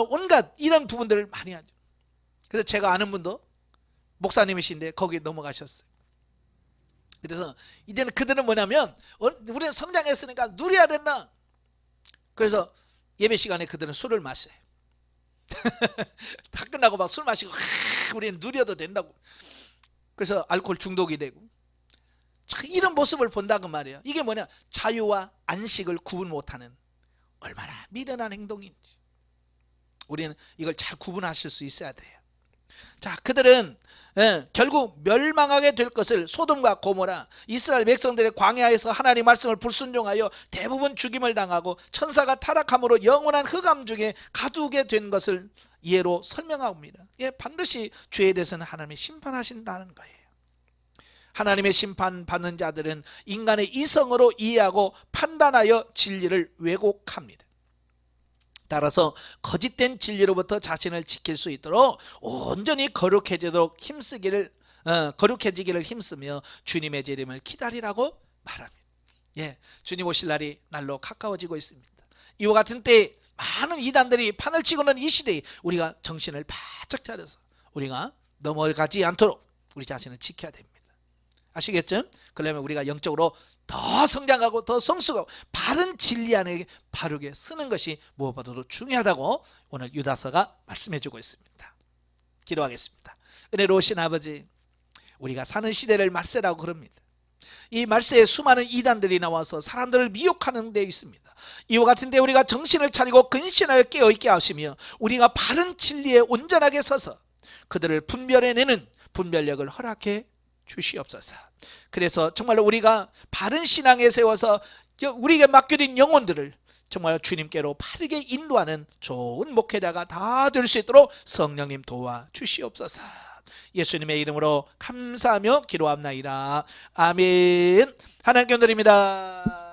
온갖 이런 부분들을 많이 하죠. 그래서 제가 아는 분도 목사님이신데 거기에 넘어가셨어요. 그래서 이제는 그들은 뭐냐면 우리는 성장했으니까 누려야 된다. 그래서 예배 시간에 그들은 술을 마셔요. 다 끝나고 막 술 마시고 우리는 누려도 된다고. 그래서 알코올 중독이 되고 이런 모습을 본다고 말이에요. 이게 뭐냐? 자유와 안식을 구분 못하는 얼마나 미련한 행동인지 우리는 이걸 잘 구분하실 수 있어야 돼요. 자, 그들은 결국 멸망하게 될 것을 소돔과 고모라 이스라엘 백성들의 광야에서 하나님 말씀을 불순종하여 대부분 죽임을 당하고 천사가 타락함으로 영원한 흑암 중에 가두게 된 것을 예로 설명합니다. 예, 반드시 죄에 대해서는 하나님이 심판하신다는 거예요. 하나님의 심판받는 자들은 인간의 이성으로 이해하고 판단하여 진리를 왜곡합니다. 따라서 거짓된 진리로부터 자신을 지킬 수 있도록 온전히 거룩해지기를 힘쓰며 주님의 재림을 기다리라고 말합니다. 예, 주님 오실 날이 날로 가까워지고 있습니다. 이와 같은 때에 많은 이단들이 판을 치고는 이 시대에 우리가 정신을 바짝 차려서 우리가 넘어가지 않도록 우리 자신을 지켜야 됩니다. 아시겠죠? 그러면 우리가 영적으로 더 성장하고 더 성숙하고 바른 진리 안에 바르게 쓰는 것이 무엇보다도 중요하다고 오늘 유다서가 말씀해 주고 있습니다. 기도하겠습니다. 은혜로우신 아버지, 우리가 사는 시대를 말세라고 그럽니다. 이 말세에 수많은 이단들이 나와서 사람들을 미혹하는 데 있습니다. 이와 같은 데 우리가 정신을 차리고 근신하여 깨어있게 하시며 우리가 바른 진리에 온전하게 서서 그들을 분별해내는 분별력을 허락해 주시옵소서. 그래서 정말로 우리가 바른 신앙에 세워서 우리에게 맡겨진 영혼들을 정말 주님께로 바르게 인도하는 좋은 목회자가 다 될 수 있도록 성령님 도와 주시옵소서. 예수님의 이름으로 감사하며 기도합나이다. 아멘. 하나님께 드립니다.